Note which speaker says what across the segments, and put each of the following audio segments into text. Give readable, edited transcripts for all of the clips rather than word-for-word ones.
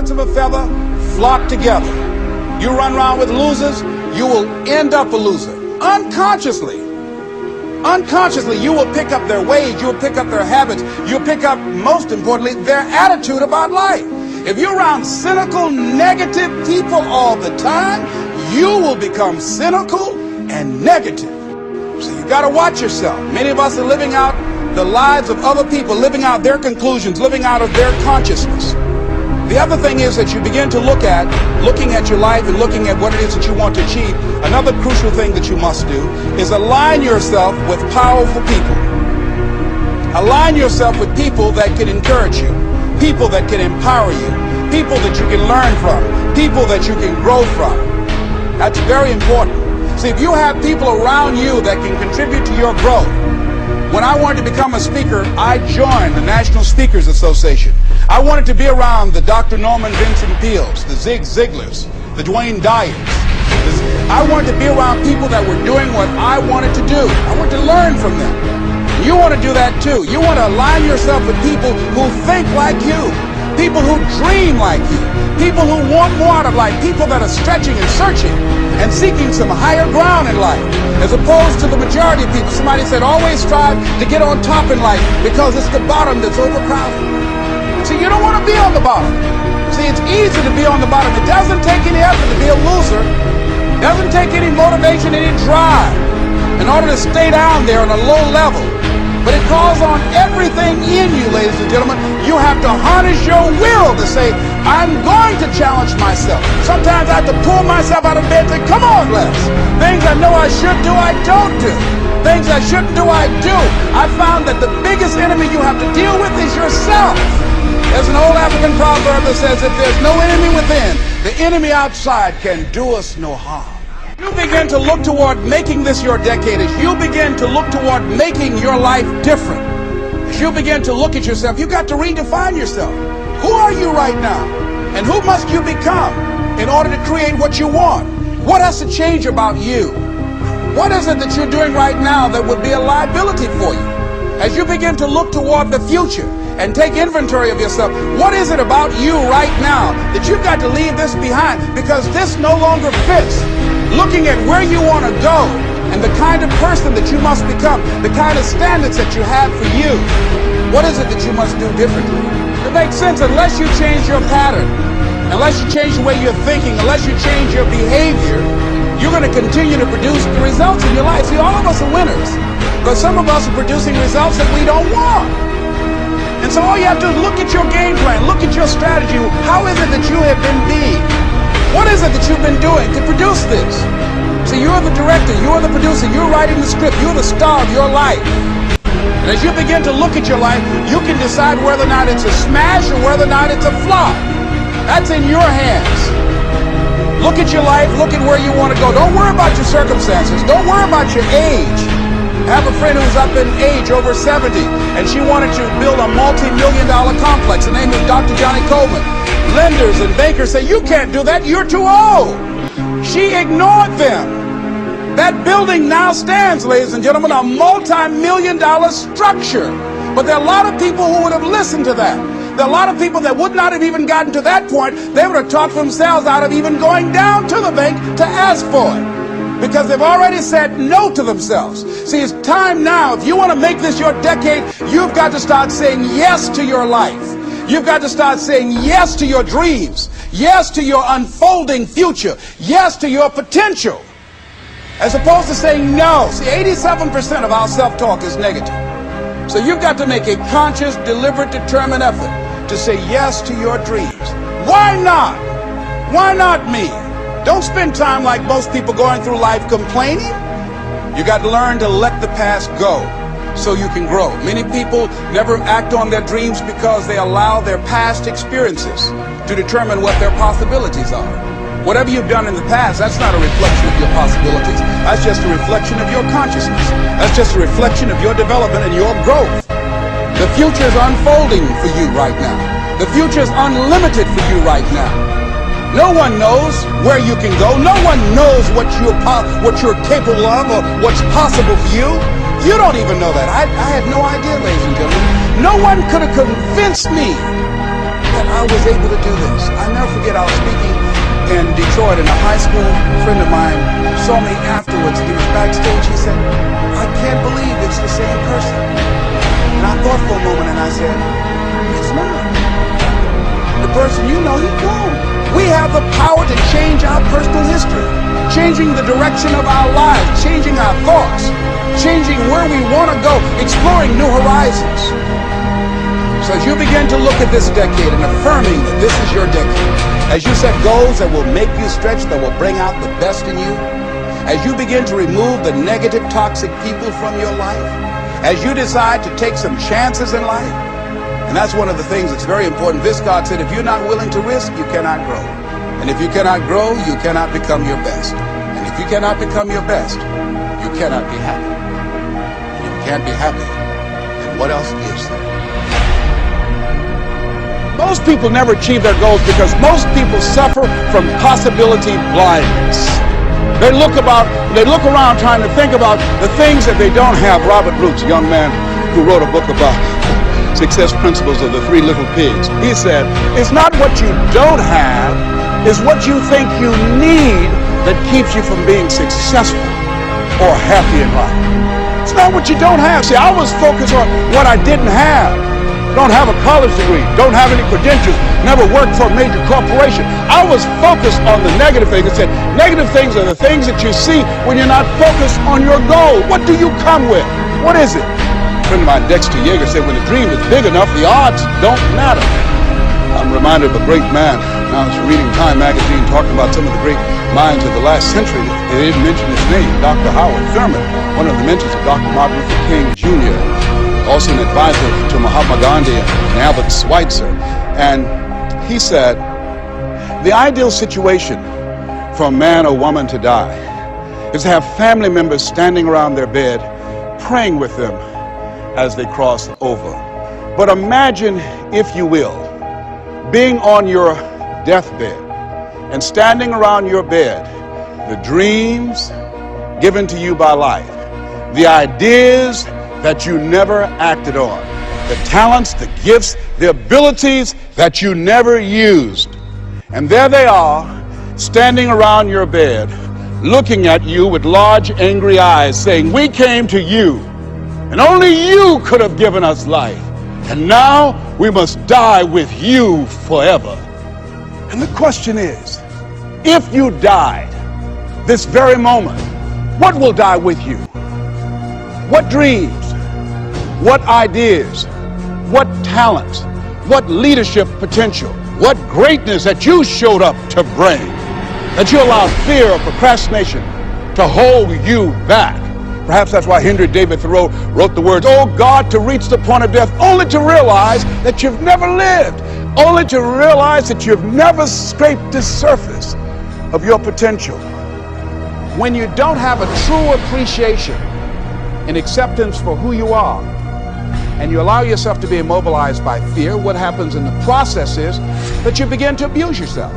Speaker 1: birds of a feather flock together. You run around with losers, you will end up a loser. Unconsciously, you will pick up their ways, you will pick up their habits, you'll pick up, most importantly, their attitude about life. If you're around cynical, negative people all the time, you will become cynical and negative. So you got to watch yourself. Many of us are living out the lives of other people, living out their conclusions, living out of their consciousness. The other thing is that you begin to looking at your life and looking at what it is that you want to achieve. Another crucial thing that you must do is align yourself with powerful people. Align yourself with people that can encourage you, people that can empower you, people that you can learn from, people that you can grow from. That's very important. See, if you have people around you that can contribute to your growth. When I wanted to become a speaker, I joined the National Speakers Association. I wanted to be around the Dr. Norman Vincent Peales, the Zig Ziglars, the Dwayne Dyers. I wanted to be around people that were doing what I wanted to do. I wanted to learn from them. You want to do that too. You want to align yourself with people who think like you, people who dream like you, people who want more out of life, people that are stretching and searching and seeking some higher ground in life, as opposed to the majority of people. Somebody said, always strive to get on top in life because it's the bottom that's overcrowded. See, you don't want to be on the bottom. See, it's easy to be on the bottom. It doesn't take any effort to be a loser. It doesn't take any motivation, any drive in order to stay down there on a low level. But it calls on everything in you, ladies and gentlemen. You have to harness your will to say, I'm going to challenge myself. Sometimes I have to pull myself out of bed and say, come on, Les. Things I know I should do, I don't do. Things I shouldn't do, I do. I found that the biggest enemy you have to deal with is yourself. There's an old African proverb that says, if there's no enemy within, the enemy outside can do us no harm. You begin to look toward making this your decade, as you begin to look toward making your life different, as you begin to look at yourself, you've got to redefine yourself. Who are you right now? And who must you become in order to create what you want? What has to change about you? What is it that you're doing right now that would be a liability for you? As you begin to look toward the future and take inventory of yourself, what is it about you right now that you've got to leave this behind because this no longer fits? Looking at where you want to go and the kind of person that you must become, the kind of standards that you have for you. What is it that you must do differently? It makes sense unless you change your pattern, unless you change the way you're thinking, unless you change your behavior, you're going to continue to produce the results in your life. See, all of us are winners, but some of us are producing results that we don't want. And so all you have to do is look at your game plan, look at your strategy. How is it that you have been being? What is it that you've been doing to produce this? So you're the director, you're the producer, you're writing the script, you're the star of your life. And as you begin to look at your life, you can decide whether or not it's a smash or whether or not it's a flop. That's in your hands. Look at your life, look at where you want to go. Don't worry about your circumstances. Don't worry about your age. I have a friend who's up in age, over 70, and she wanted to build a multi-million-dollar complex. Her name is Dr. Johnny Coleman. Lenders and bankers say, you can't do that, you're too old. She ignored them. That building now stands, ladies and gentlemen, a multi-million-dollar structure. But there are a lot of people who would have listened to that. There are a lot of people that would not have even gotten to that point. They would have talked themselves out of even going down to the bank to ask for it, because they've already said no to themselves. See, it's time now. If you want to make this your decade, you've got to start saying yes to your life. You've got to start saying yes to your dreams, yes to your unfolding future, yes to your potential, as opposed to saying no. See, 87% of our self-talk is negative. So you've got to make a conscious, deliberate, determined effort to say yes to your dreams. Why not? Why not me? Don't spend time like most people going through life complaining. You got to learn to let the past go so you can grow. Many people never act on their dreams because they allow their past experiences to determine what their possibilities are. Whatever you've done in the past, that's not a reflection of your possibilities. That's just a reflection of your consciousness. That's just a reflection of your development and your growth. The future is unfolding for you right now. The future is unlimited for you right now. No one knows where you can go. No one knows what you're capable of or what's possible for you. You don't even know that. I had no idea, ladies and gentlemen. No one could have convinced me that I was able to do this. I never forget, I was speaking in Detroit, and a high school friend of mine saw me afterwards. He was backstage. He said, I can't believe it's the same person. And I thought for a moment, and I said, it's not. The person you know, he's gone. We have the power to change our personal history, changing the direction of our lives, changing our thoughts, changing where we want to go, exploring new horizons. So as you begin to look at this decade and affirming that this is your decade, as you set goals that will make you stretch, that will bring out the best in you, as you begin to remove the negative, toxic people from your life, as you decide to take some chances in life, and that's one of the things that's very important. God said, if you're not willing to risk, you cannot grow. And if you cannot grow, you cannot become your best. And if you cannot become your best, you cannot be happy. And if you can't be happy, then what else is there? Most people never achieve their goals because most people suffer from possibility blindness. They look around trying to think about the things that they don't have. Robert Roots, a young man who wrote a book about success principles of the three little pigs. He said, it's not what you don't have, it's what you think you need that keeps you from being successful or happy in life. It's not what you don't have. See, I was focused on what I didn't have. Don't have a college degree, don't have any credentials, never worked for a major corporation. I was focused on the negative things. It said, negative things are the things that you see when you're not focused on your goal. What do you come with? What is it? A friend of mine, Dexter Yeager, said, when the dream is big enough, the odds don't matter. I'm reminded of a great man. I was reading Time magazine talking about some of the great minds of the last century. They didn't mention his name, Dr. Howard Thurman, one of the mentors of Dr. Martin Luther King Jr., also an advisor to Mahatma Gandhi and Albert Schweitzer. And he said, the ideal situation for a man or woman to die is to have family members standing around their bed praying with them as they cross over. But imagine, if you will, being on your deathbed and standing around your bed, the dreams given to you by life, the ideas that you never acted on, the talents, the gifts, the abilities that you never used. And there they are, standing around your bed, looking at you with large, angry eyes, saying, we came to you, and only you could have given us life. And now we must die with you forever. And the question is, if you died this very moment, what will die with you? What dreams, what ideas, what talents, what leadership potential, what greatness that you showed up to bring, that you allowed fear or procrastination to hold you back? Perhaps that's why Henry David Thoreau wrote the words, oh God, to reach the point of death, only to realize that you've never lived, only to realize that you've never scraped the surface of your potential. When you don't have a true appreciation and acceptance for who you are, and you allow yourself to be immobilized by fear, what happens in the process is that you begin to abuse yourself.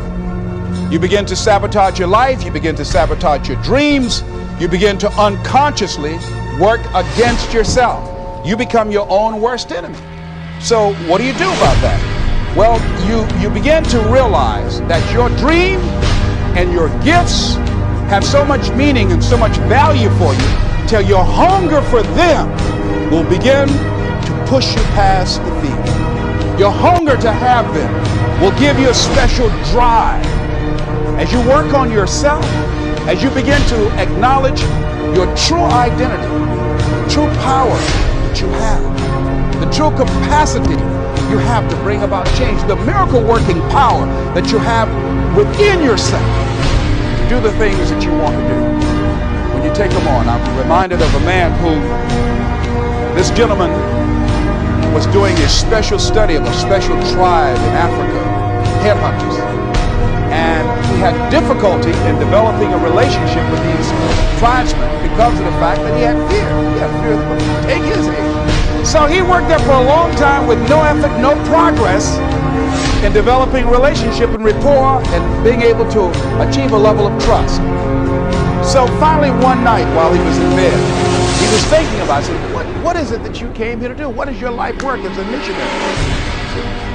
Speaker 1: You begin to sabotage your life, you begin to sabotage your dreams, you begin to unconsciously work against yourself. You become your own worst enemy. So what do you do about that? Well, you begin to realize that your dream and your gifts have so much meaning and so much value for you till your hunger for them will begin to push you past the fear. Your hunger to have them will give you a special drive. As you work on yourself, as you begin to acknowledge your true identity, the true power that you have, the true capacity you have to bring about change, the miracle-working power that you have within yourself to do the things that you want to do. When you take them on, I'm reminded of a man who, this gentleman was doing a special study of a special tribe in Africa, headhunters. And he had difficulty in developing a relationship with these tribesmen because of the fact that he had fear. He had fear that would take his head. So he worked there for a long time with no effort, no progress in developing relationship and rapport and being able to achieve a level of trust. So finally one night while he was in bed, he was thinking about it. What is it that you came here to do? What is your life work as a missionary?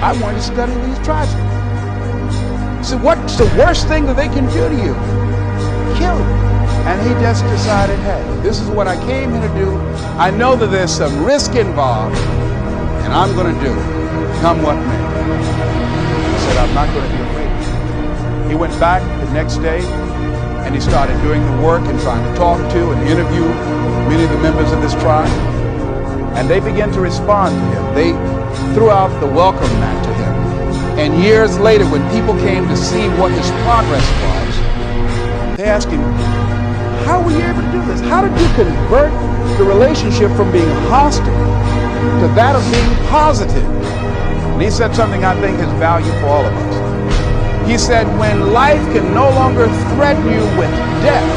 Speaker 1: I want to study these tragedies. So what's the worst thing that they can do to you? Kill you. And he just decided, hey, this is what I came here to do. I know that there's some risk involved, and I'm going to do it, come what may. He said, I'm not going to be afraid. He went back the next day, and he started doing the work and trying to talk to and interview many of the members of this tribe. And they began to respond to him. They threw out the welcome mat to him. And years later, when people came to see what his progress was, they asked him, how were you able to do this? How did you convert the relationship from being hostile to that of being positive? And he said something I think has value for all of us. He said, when life can no longer threaten you with death,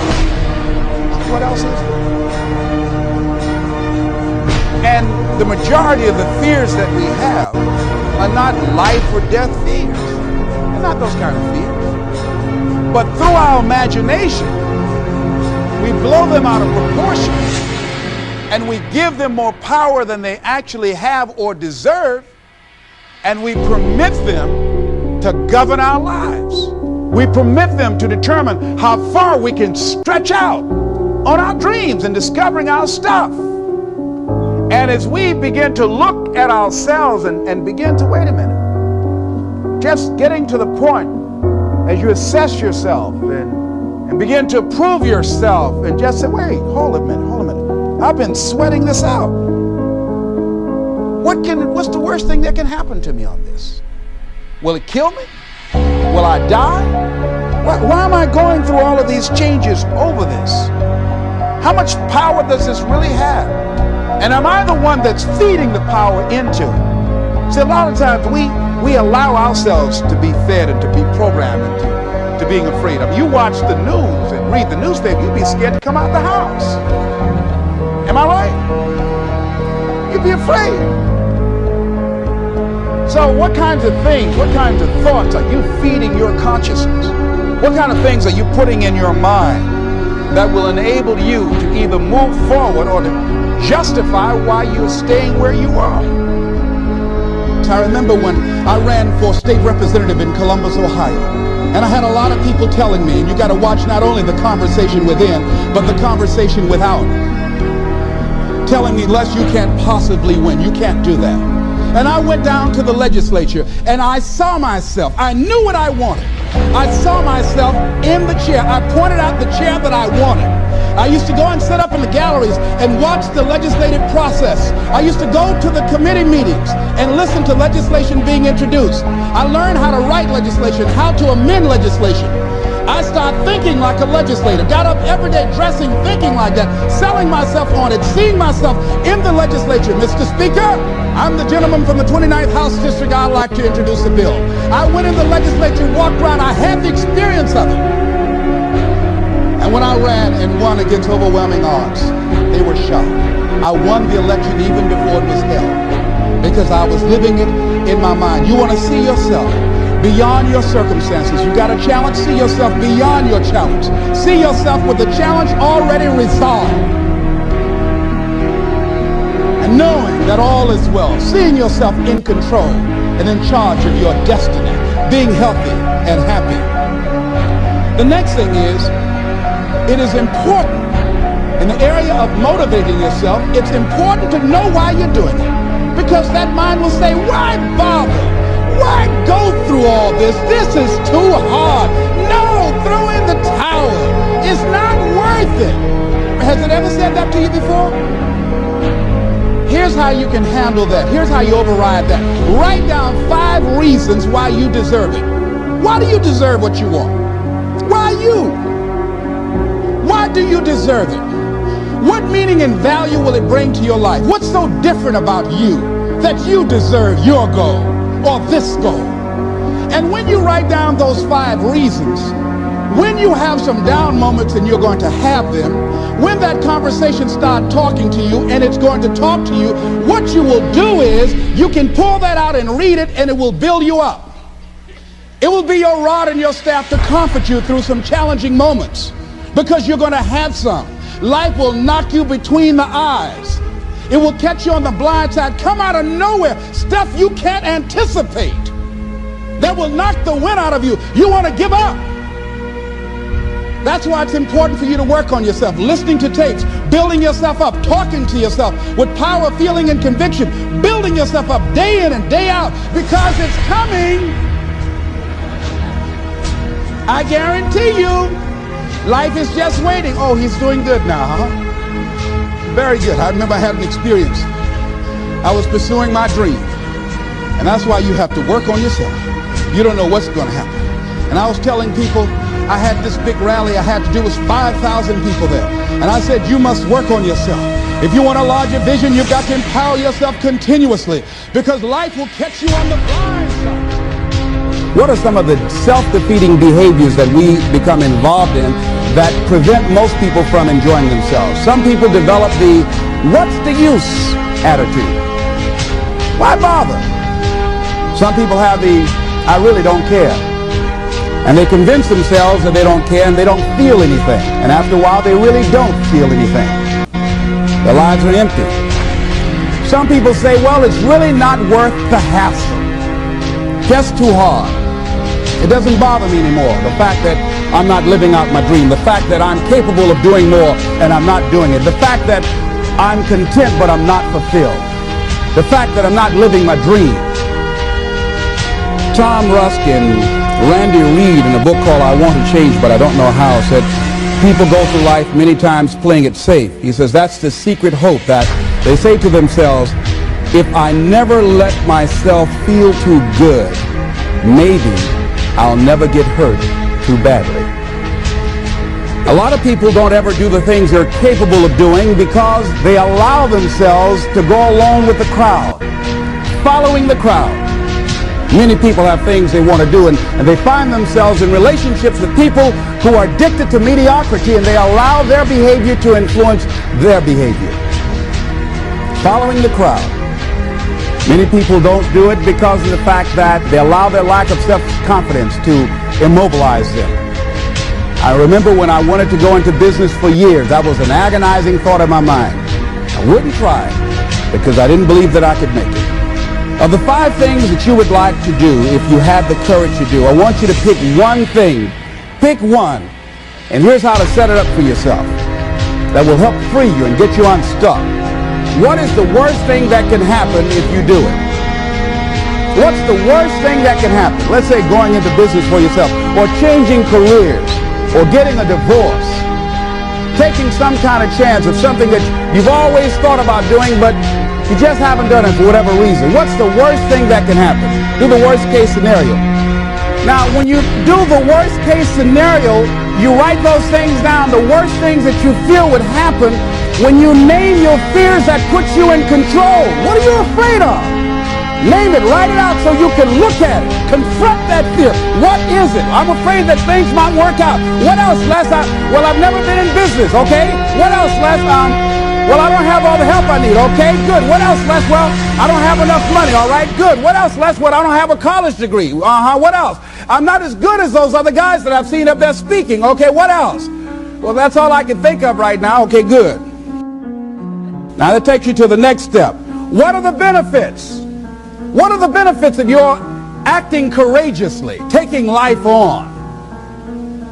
Speaker 1: what else is there? And the majority of the fears that we have are not life or death fears. They're not those kind of fears. But through our imagination, we blow them out of proportion, and we give them more power than they actually have or deserve, and we permit them to govern our lives. We permit them to determine how far we can stretch out on our dreams and discovering our stuff. And as we begin to look at ourselves and begin to, wait a minute, just getting to the point as you assess yourself and begin to prove yourself and just say, wait, hold a minute. I've been sweating this out. What's the worst thing that can happen to me on this? Will it kill me? Will I die? Why am I going through all of these changes over this? How much power does this really have? And am I the one that's feeding the power into it? See, a lot of times we allow ourselves to be fed and to be programmed into being afraid of. You watch the news and read the newspaper, you'd be scared to come out the house. Am I right? You'd be afraid. So what kinds of things, what kinds of thoughts are you feeding your consciousness? What kind of things are you putting in your mind that will enable you to either move forward or to justify why you're staying where you are? I remember when I ran for state representative in Columbus, Ohio, and I had a lot of people telling me, and you got to watch not only the conversation within, but the conversation without, telling me, Les, you can't possibly win. You can't do that. And I went down to the legislature, and I saw myself. I knew what I wanted. I saw myself in the chair. I pointed out the chair that I wanted. I used to go and sit up in the galleries and watch the legislative process. I used to go to the committee meetings and listen to legislation being introduced. I learned how to write legislation, how to amend legislation. I started thinking like a legislator, got up every day dressing, thinking like that, selling myself on it, seeing myself in the legislature. Mr. Speaker, I'm the gentleman from the 29th House District. I'd like to introduce a bill. I went in the legislature, walked around. I had the experience of it. And when I ran and won against overwhelming odds, they were shocked. I won the election even before it was held because I was living it in my mind. You want to see yourself beyond your circumstances. You got a challenge, see yourself beyond your challenge. See yourself with the challenge already resolved. And knowing that all is well, seeing yourself in control and in charge of your destiny, being healthy and happy. The next thing is, it is important in the area of motivating yourself, it's important to know why you're doing it. Because that mind will say, why bother? Why go through all this? This is too hard. No, throw in the towel. It's not worth it. Has it ever said that to you before? Here's how you can handle that. Here's how you override that. Write down 5 reasons why you deserve it. Why do you deserve what you want? Why you? Why do you deserve it? What meaning and value will it bring to your life? What's so different about you that you deserve your goal or this goal? And when you write down those 5 reasons, when you have some down moments, and you're going to have them, when that conversation starts talking to you and it's going to talk to you, what you will do is you can pull that out and read it, and it will build you up. It will be your rod and your staff to comfort you through some challenging moments, because you're going to have some. Life will knock you between the eyes. It will catch you on the blind side, come out of nowhere, stuff you can't anticipate that will knock the wind out of you. You want to give up. That's why it's important for you to work on yourself, listening to tapes, building yourself up, talking to yourself with power, feeling, and conviction, building yourself up day in and day out, because it's coming. I guarantee you, life is just waiting. Oh, he's doing good now, huh? Very good. I remember I had an experience. I was pursuing my dream. And that's why you have to work on yourself. You don't know what's going to happen. And I was telling people, I had this big rally I had to do. It was 5,000 people there. And I said, you must work on yourself. If you want a larger vision, you've got to empower yourself continuously, because life will catch you on the blind side. What are some of the self-defeating behaviors that we become involved in that prevent most people from enjoying themselves? Some people develop the what's the use attitude. Why bother? Some people have the I really don't care. And they convince themselves that they don't care and they don't feel anything. And after a while, they really don't feel anything. Their lives are empty. Some people say, well, it's really not worth the hassle. Just too hard. It doesn't bother me anymore. The fact that I'm not living out my dream. The fact that I'm capable of doing more and I'm not doing it. The fact that I'm content but I'm not fulfilled. The fact that I'm not living my dream. Tom Rusk and Randy Reed, in a book called I Want to Change But I Don't Know How, said people go through life many times playing it safe. He says that's the secret hope, that they say to themselves, if I never let myself feel too good, maybe I'll never get hurt too badly. A lot of people don't ever do the things they're capable of doing because they allow themselves to go along with the crowd, following the crowd. Many people have things they want to do, and they find themselves in relationships with people who are addicted to mediocrity, and they allow their behavior to influence their behavior. Following the crowd. Many people don't do it because of the fact that they allow their lack of self-confidence to immobilize them. I remember when I wanted to go into business for years, that was an agonizing thought in my mind. I wouldn't try because I didn't believe that I could make it. Of the 5 things that you would like to do if you had the courage to do, I want you to pick one thing. Pick one. And here's how to set it up for yourself that will help free you and get you unstuck. What is the worst thing that can happen if you do it? What's the worst thing that can happen? Let's say going into business for yourself, or changing careers, or getting a divorce, taking some kind of chance of something that you've always thought about doing, but you just haven't done it for whatever reason. What's the worst thing that can happen? Do the worst case scenario. Now, when you do the worst case scenario, you write those things down, the worst things that you feel would happen. When you name your fears, that puts you in control. What are you afraid of? Name it, write it out so you can look at it. Confront that fear. What is it? I'm afraid that things might work out. What else, Les? Well, I've never been in business, okay? What else, Les? Well, I don't have all the help I need, okay? Good. What else, Les? Well, I don't have enough money, all right? Good. What else, Les? Well, I don't have a college degree. What else? I'm not as good as those other guys that I've seen up there speaking, okay? What else? Well, that's all I can think of right now. Okay, good. Now that takes you to the next step. What are the benefits? What are the benefits of your acting courageously, taking life on?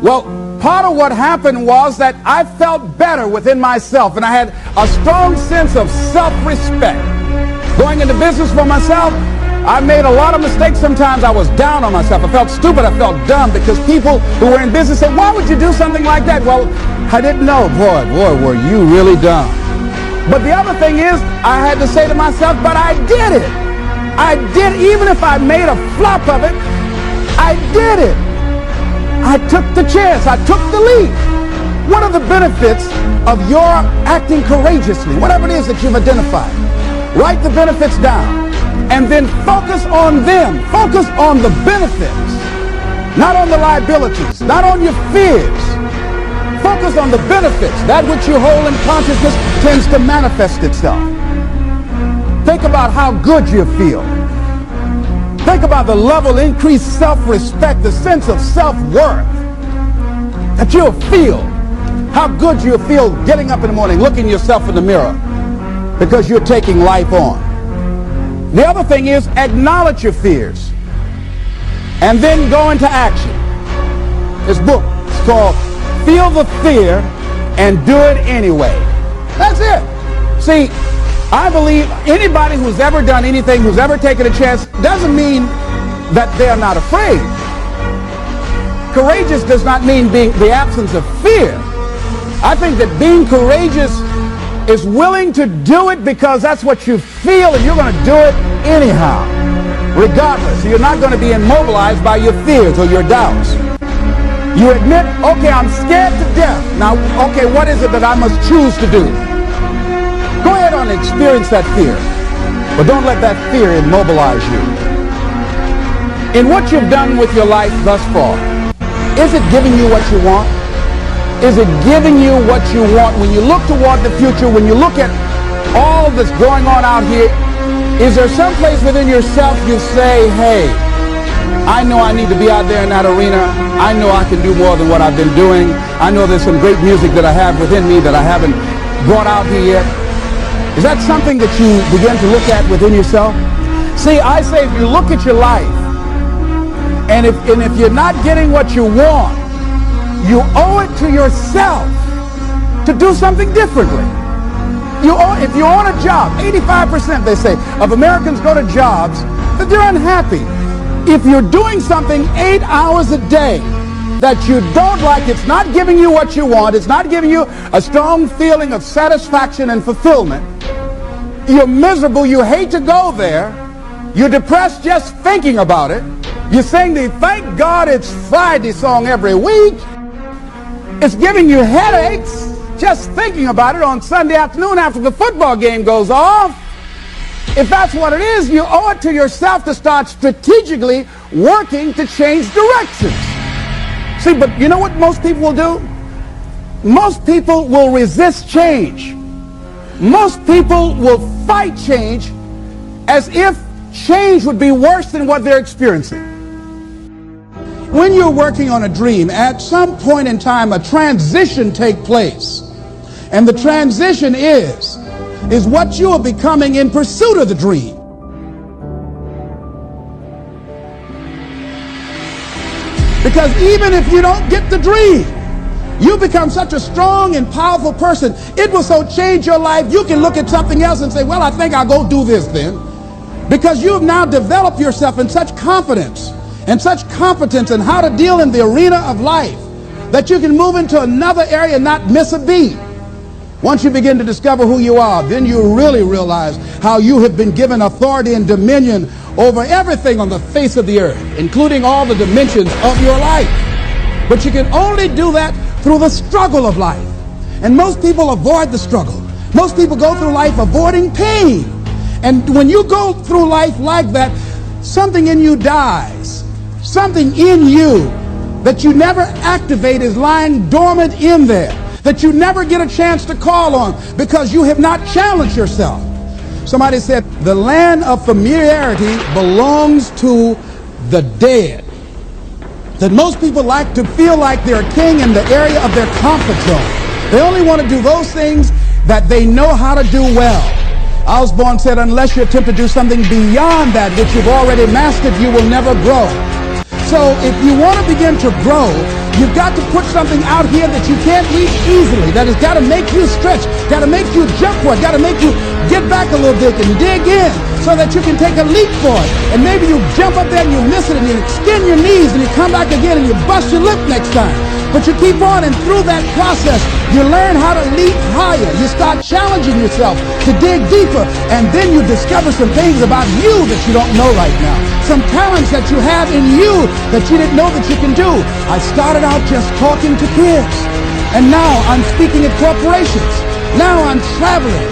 Speaker 1: Well, part of what happened was that I felt better within myself, and I had a strong sense of self-respect. Going into business for myself, I made a lot of mistakes. Sometimes I was down on myself. I felt stupid. I felt dumb because people who were in business said, why would you do something like that? Well, I didn't know. Boy, were you really dumb. But the other thing is, I had to say to myself, but I did it. I did, even if I made a flop of it, I did it. I took the chance. I took the leap. What are the benefits of your acting courageously? Whatever it is that you've identified. Write the benefits down and then focus on them. Focus on the benefits, not on the liabilities, not on your fears. Focus on the benefits. That which you hold in consciousness tends to manifest itself. Think about how good you feel. Think about the level of increased self-respect, the sense of self-worth that you'll feel. How good you'll feel getting up in the morning, looking yourself in the mirror. because you're taking life on. The other thing is acknowledge your fears and then go into action. This book is called Feel the Fear and Do It Anyway. That's it. See, I believe anybody who's ever done anything, who's ever taken a chance, doesn't mean that they're not afraid. Courageous does not mean being the absence of fear. I think that being courageous is willing to do it because that's what you feel, and you're going to do it anyhow, regardless. You're not going to be immobilized by your fears or your doubts. You admit, okay, I'm scared to death. Now, okay, what is it that I must choose to do? Go ahead and experience that fear, but don't let that fear immobilize you. In what you've done with your life thus far, is it giving you what you want? Is it giving you what you want? When you look toward the future, when you look at all that's going on out here, is there some place within yourself you say, hey, I know I need to be out there in that arena. I know I can do more than what I've been doing. I know there's some great music that I have within me that I haven't brought out here yet. Is that something that you begin to look at within yourself? See, I say if you look at your life, and if you're not getting what you want, you owe it to yourself to do something differently. If you're on a job, 85% they say of Americans go to jobs that they're unhappy. If you're doing something 8 hours a day that you don't like, it's not giving you what you want, it's not giving you a strong feeling of satisfaction and fulfillment, you're miserable, you hate to go there, you're depressed just thinking about it, you sing the Thank God It's Friday song every week, it's giving you headaches just thinking about it on Sunday afternoon after the football game goes off. If that's what it is, you owe it to yourself to start strategically working to change directions. See, but you know what most people will do? Most people will resist change. Most people will fight change as if change would be worse than what they're experiencing. When you're working on a dream, at some point in time, a transition takes place. And the transition is what you are becoming in pursuit of the dream. Because even if you don't get the dream, you become such a strong and powerful person, it will so change your life, you can look at something else and say, well, I think I'll go do this then. Because you've now developed yourself in such confidence and such competence in how to deal in the arena of life that you can move into another area and not miss a beat. Once you begin to discover who you are, then you really realize how you have been given authority and dominion over everything on the face of the earth, including all the dimensions of your life. But you can only do that through the struggle of life. And most people avoid the struggle. Most people go through life avoiding pain. And when you go through life like that, something in you dies. Something in you that you never activate is lying dormant in there, that you never get a chance to call on because you have not challenged yourself. Somebody said the land of familiarity belongs to the dead. That most people like to feel like they're a king in the area of their comfort zone. They only want to do those things that they know how to do well. Osborne said, unless you attempt to do something beyond that which you've already mastered, you will never grow. So if you want to begin to grow, you've got to put something out here that you can't reach easily, that has got to make you stretch, got to make you jump for it, got to make you get back a little bit and dig in so that you can take a leap for it. And maybe you jump up there and you miss it and you extend your knees and you come back again and you bust your lip next time. But you keep on, and through that process, you learn how to leap higher. You start challenging yourself to dig deeper, and then you discover some things about you that you don't know right now. Some talents that you have in you that you didn't know that you can do. I started out just talking to kids, and now I'm speaking at corporations. Now I'm traveling.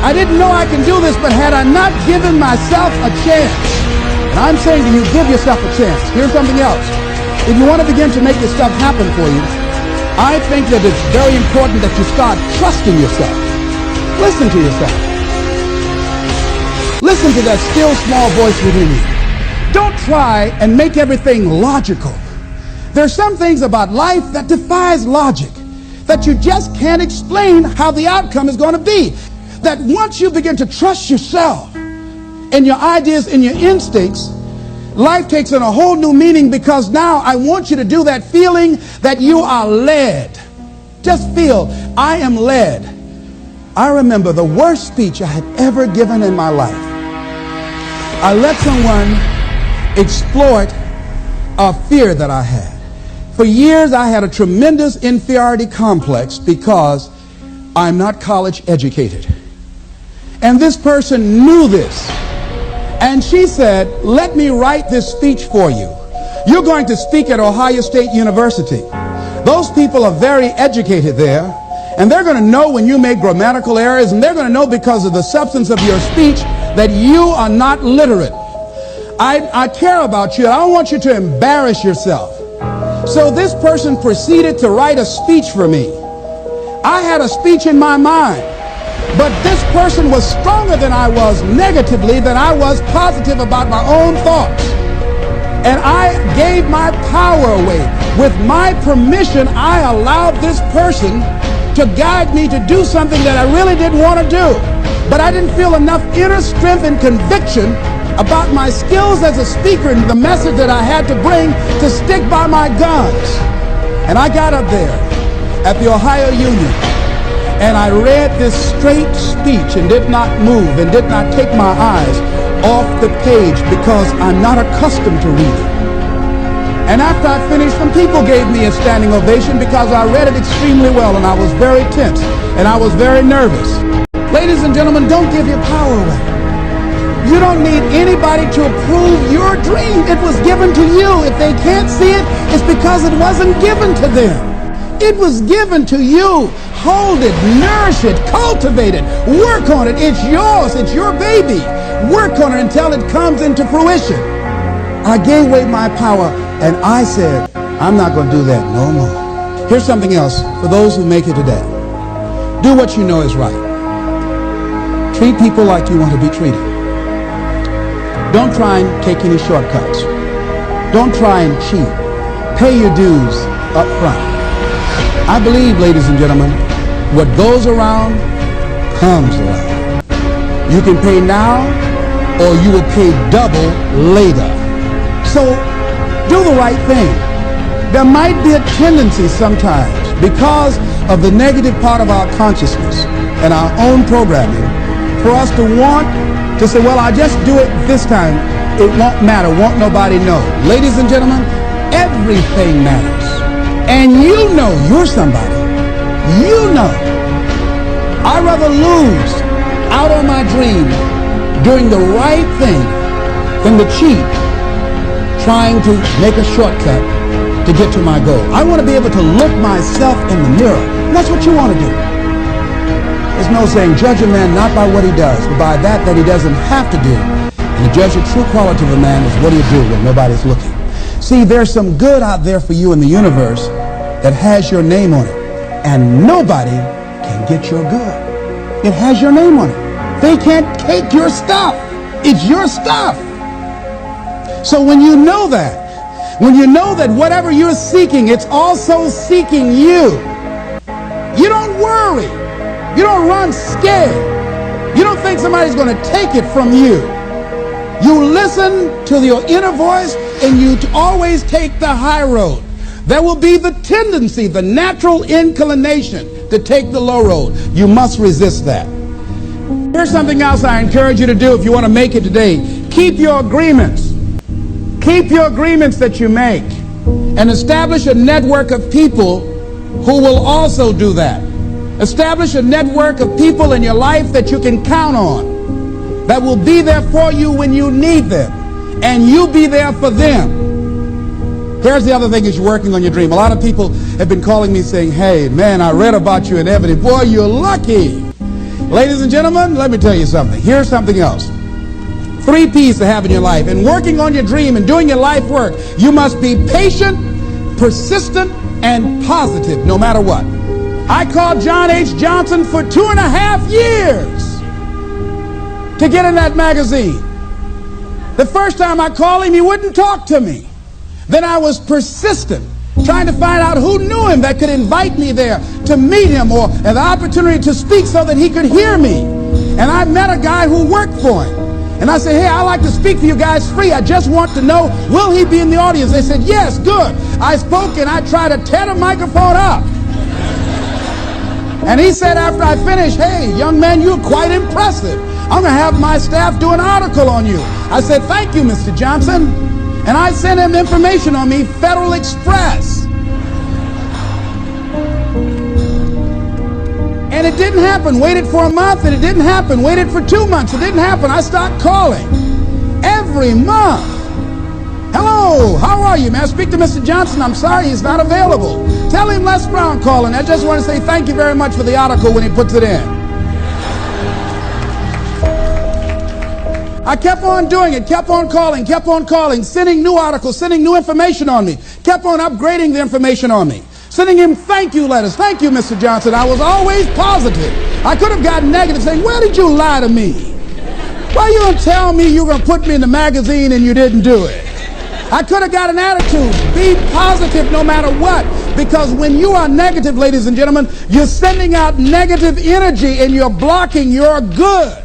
Speaker 1: I didn't know I can do this, but had I not given myself a chance, and I'm saying to you, give yourself a chance. Here's something else. If you want to begin to make this stuff happen for you, I think that it's very important that you start trusting yourself. Listen to yourself. Listen to that still small voice within you. Don't try and make everything logical. There's some things about life that defies logic, that you just can't explain how the outcome is going to be. that once you begin to trust yourself and your ideas and your instincts, life takes on a whole new meaning, because now I want you to do that feeling that you are led. Just feel, I am led. I remember the worst speech I had ever given in my life. I let someone exploit a fear that I had. For years I had a tremendous inferiority complex because I'm not college educated. And this person knew this. And she said, let me write this speech for you. You're going to speak at Ohio State University. Those people are very educated there, and they're going to know when you make grammatical errors, and they're going to know because of the substance of your speech that you are not literate. I care about you. I don't want you to embarrass yourself. So this person proceeded to write a speech for me. I had a speech in my mind, but this person was stronger than I was negatively than I was positive about my own thoughts. And I gave my power away. With my permission, I allowed this person to guide me to do something that I really didn't want to do. But I didn't feel enough inner strength and conviction about my skills as a speaker and the message that I had to bring to stick by my guns. And I got up there at the Ohio Union, and I read this straight speech and did not move and did not take my eyes off the page, because I'm not accustomed to reading. And after I finished, some people gave me a standing ovation because I read it extremely well, and I was very tense and I was very nervous. Ladies and gentlemen, don't give your power away. You don't need anybody to approve your dream. It was given to you. If they can't see it, it's because it wasn't given to them. It was given to you. Hold it, nourish it, cultivate it, work on it. It's yours. It's your baby. Work on it until it comes into fruition. I gave away my power, and I said, I'm not going to do that no more. Here's something else for those who make it today. Do what you know is right. Treat people like you want to be treated. Don't try and take any shortcuts. Don't try and cheat. Pay your dues up front. I believe, ladies and gentlemen, what goes around comes around. You can pay now, or you will pay double later. So do the right thing. There might be a tendency sometimes, because of the negative part of our consciousness and our own programming, for us to want to say, well, I'll just do it this time. It won't matter. Won't nobody know. Ladies and gentlemen, everything matters. And you know you're somebody. You know. I'd rather lose out on my dream doing the right thing than to cheat trying to make a shortcut to get to my goal. I want to be able to look myself in the mirror. And that's what you want to do. There's no saying, judge a man not by what he does, but by that he doesn't have to do. And to judge the true quality of a man is what do you do when nobody's looking. See, there's some good out there for you in the universe that has your name on it. And nobody can get your good. It has your name on it. They can't take your stuff. It's your stuff. So when you know that whatever you're seeking, it's also seeking you. You don't worry. You don't run scared. You don't think somebody's going to take it from you. You listen to your inner voice, and you always take the high road. There will be the tendency, the natural inclination to take the low road. You must resist that. Here's something else I encourage you to do if you want to make it today. Keep your agreements. Keep your agreements that you make, and establish a network of people who will also do that. Establish a network of people in your life that you can count on, that will be there for you when you need them, and you be there for them. Here's the other thing as you're working on your dream. A lot of people have been calling me saying, hey, man, I read about you in Ebony. Boy, you're lucky. Ladies and gentlemen, let me tell you something. Here's something else. 3 P's to have in your life. In working on your dream and doing your life work, you must be patient, persistent, and positive no matter what. I called John H. Johnson for 2.5 years to get in that magazine. The first time I called him, he wouldn't talk to me. Then I was persistent, trying to find out who knew him that could invite me there to meet him, or an opportunity to speak so that he could hear me. And I met a guy who worked for him. And I said, hey, I'd like to speak to you guys free. I just want to know, will he be in the audience? They said, yes, good. I spoke and I tried to tear the microphone up. And he said after I finished, hey, young man, you're quite impressive. I'm going to have my staff do an article on you. I said, thank you, Mr. Johnson. And I sent him information on me, Federal Express. And it didn't happen. Waited for a month and it didn't happen. Waited for 2 months. It didn't happen. I stopped calling. Every month. Hello, how are you? May I speak to Mr. Johnson? I'm sorry, he's not available. Tell him Les Brown calling. I just want to say thank you very much for the article when he puts it in. I kept on doing it, kept on calling, sending new articles, sending new information on me, kept on upgrading the information on me, sending him thank you letters. Thank you, Mr. Johnson. I was always positive. I could have gotten negative saying, where did you lie to me? Why you gonna tell me you were gonna put me in the magazine and you didn't do it? I could have got an attitude. Be positive no matter what. Because when you are negative, ladies and gentlemen, you're sending out negative energy and you're blocking your good.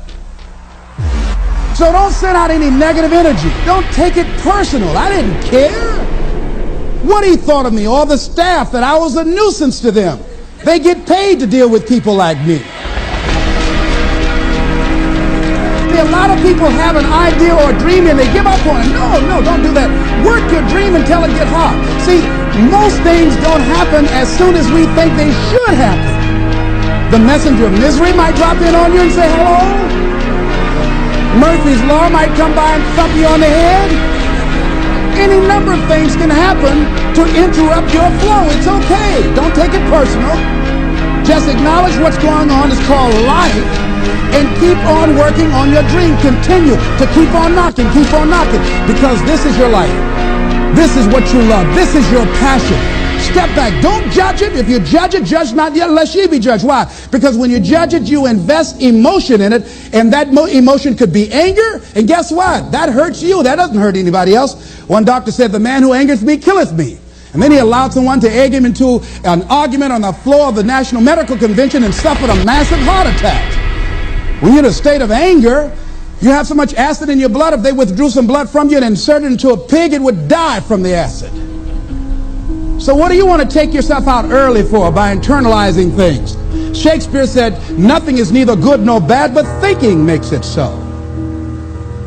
Speaker 1: So don't send out any negative energy. Don't take it personal. I didn't care what he thought of me or the staff, that I was a nuisance to them. They get paid to deal with people like me. See, a lot of people have an idea or a dream and they give up on it. No, don't do that. Work your dream until it gets hard. See, most things don't happen as soon as we think they should happen. The messenger of misery might drop in on you and say hello. Murphy's Law might come by and thump you on the head. Any number of things can happen to interrupt your flow. It's okay. Don't take it personal. Just acknowledge what's going on. It's called life. And keep on working on your dream. Continue to keep on knocking, because this is your life. This is what you love. This is your passion. Step back. Don't judge it. If you judge it, judge not yet, lest ye be judged. Why? Because when you judge it, you invest emotion in it, and that emotion could be anger, and guess what? That hurts you. That doesn't hurt anybody else. One doctor said, the man who angereth me killeth me. And then he allowed someone to egg him into an argument on the floor of the National Medical Convention and suffered a massive heart attack. When you're in a state of anger, you have so much acid in your blood, if they withdrew some blood from you and inserted it into a pig, it would die from the acid. So what do you want to take yourself out early for by internalizing things? Shakespeare said, nothing is neither good nor bad, but thinking makes it so.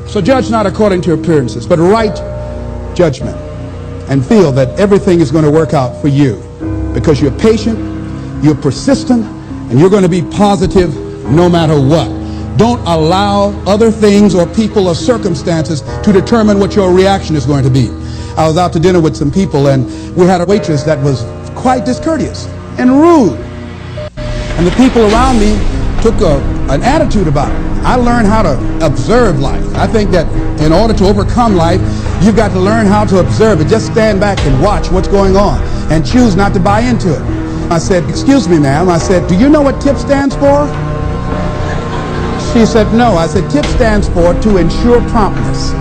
Speaker 1: So judge not according to appearances, but right judgment, and feel that everything is going to work out for you because you're patient, you're persistent, and you're going to be positive no matter what. Don't allow other things or people or circumstances to determine what your reaction is going to be. I was out to dinner with some people, and we had a waitress that was quite discourteous and rude. And the people around me took an attitude about it. I learned how to observe life. I think that in order to overcome life, you've got to learn how to observe it. Just stand back and watch what's going on and choose not to buy into it. I said, excuse me, ma'am. I said, do you know what TIP stands for? She said, no. I said, TIP stands for to ensure promptness.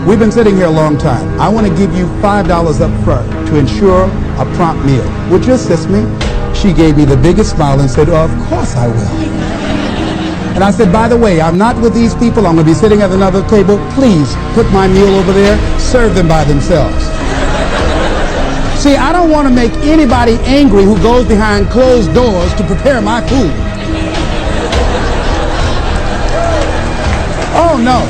Speaker 1: We've been sitting here a long time. I want to give you $5 up front to ensure a prompt meal. Would you assist me? She gave me the biggest smile and said, oh, of course I will. And I said, by the way, I'm not with these people. I'm going to be sitting at another table. Please put my meal over there. Serve them by themselves. See, I don't want to make anybody angry who goes behind closed doors to prepare my food. Oh, no.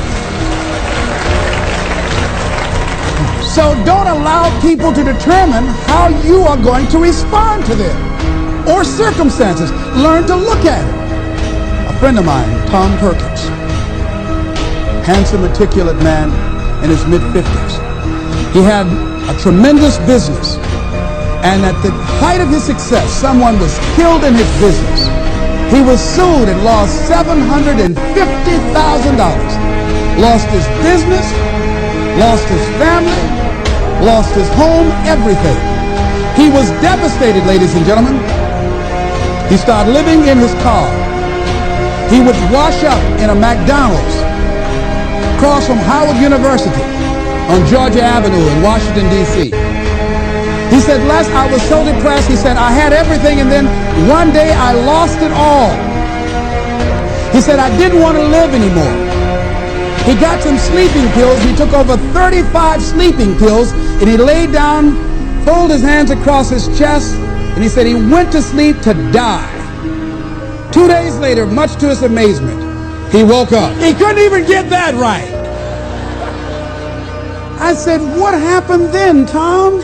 Speaker 1: So don't allow people to determine how you are going to respond to them or circumstances. Learn to look at it. A friend of mine, Tom Perkins, handsome, articulate man in his mid-50s. He had a tremendous business, and at the height of his success, someone was killed in his business. He was sued and lost $750,000. Lost his business, lost his family, lost his home, everything. He was devastated, ladies and gentlemen. He started living in his car. He would wash up in a McDonald's across from Howard University on Georgia Avenue in Washington, D.C. He said, Les, I was so depressed. He said, I had everything, and then one day I lost it all. He He said, I didn't want to live anymore. He got some sleeping pills. He took over 35 sleeping pills, and he laid down, folded his hands across his chest, and he said he went to sleep to die. 2 days later, much to his amazement, he woke up. He couldn't even get that right. I said, what happened then, Tom?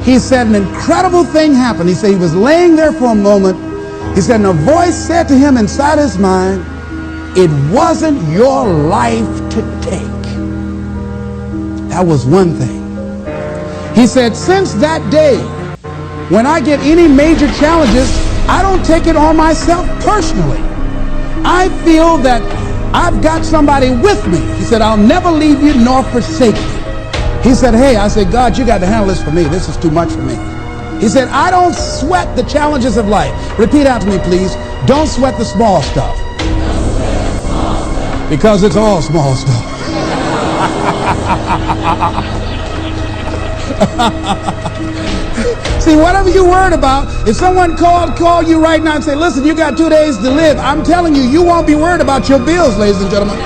Speaker 1: He said, an incredible thing happened. He said he was laying there for a moment. He said, and a voice said to him inside his mind, it wasn't your life to take. That was one thing. He said, since that day, when I get any major challenges, I don't take it on myself personally. I feel that I've got somebody with me. He said, I'll never leave you nor forsake you. He said, hey, I said, God, you got to handle this for me. This is too much for me. He said, I don't sweat the challenges of life. Repeat after me, please. Don't sweat the small stuff. Because it's all small stuff. See, whatever you're worried about, if someone call you right now and say, listen, you got 2 days to live, I'm telling you, you won't be worried about your bills, ladies and gentlemen.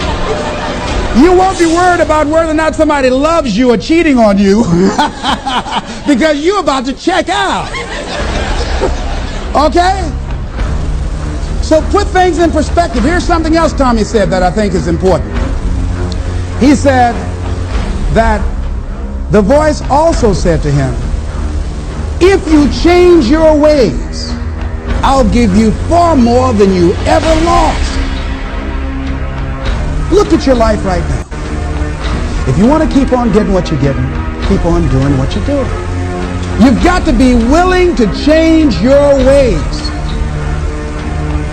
Speaker 1: You won't be worried about whether or not somebody loves you or cheating on you because you're about to check out. Okay? So put things in perspective. Here's something else Tommy said that I think is important. He said that the voice also said to him, if you change your ways, I'll give you far more than you ever lost. Look at your life right now. If you want to keep on getting what you're getting, keep on doing what you're doing. You've got to be willing to change your ways.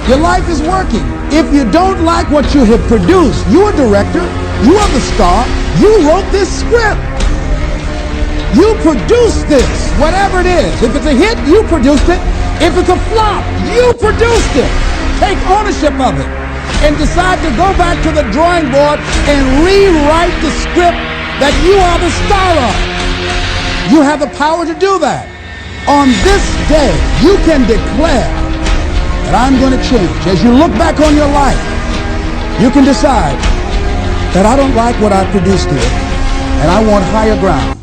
Speaker 1: Your life is working. If you don't like what you have produced, you're a director, you are the star, you wrote this script. You produced this, whatever it is. If it's a hit, you produced it. If it's a flop, you produced it. Take ownership of it and decide to go back to the drawing board and rewrite the script that you are the star of. You have the power to do that. On this day, you can declare that I'm going to change. As you look back on your life, you can decide that I don't like what I produced here, and I want higher ground.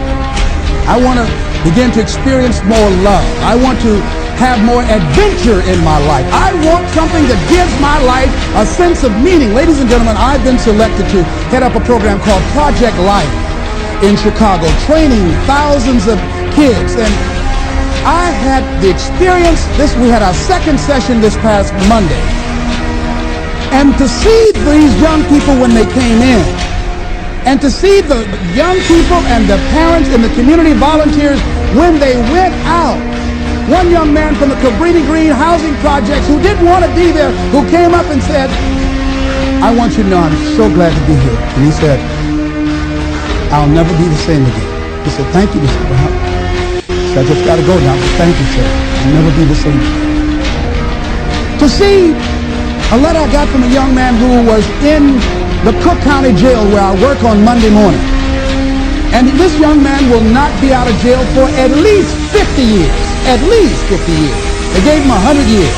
Speaker 1: I want to begin to experience more love. I want to have more adventure in my life. I want something that gives my life a sense of meaning. Ladies and gentlemen, I've been selected to head up a program called Project L.I.F.E in Chicago, training thousands of kids. And I had the experience, we had our second session this past Monday. And to see these young people when they came in, and to see the young people and the parents and the community volunteers when they went out. One young man from the Cabrini Green housing projects who didn't want to be there, who came up and said, I want you to know I'm so glad to be here. And he said, I'll never be the same again. He said, thank you, Mr. Brown. He said, I just got to go now, but thank you, sir. I'll never be the same again. To see a letter I got from a young man who was in the Cook County Jail where I work on Monday morning. And this young man will not be out of jail for at least 50 years. At least 50 years. They gave him 100 years.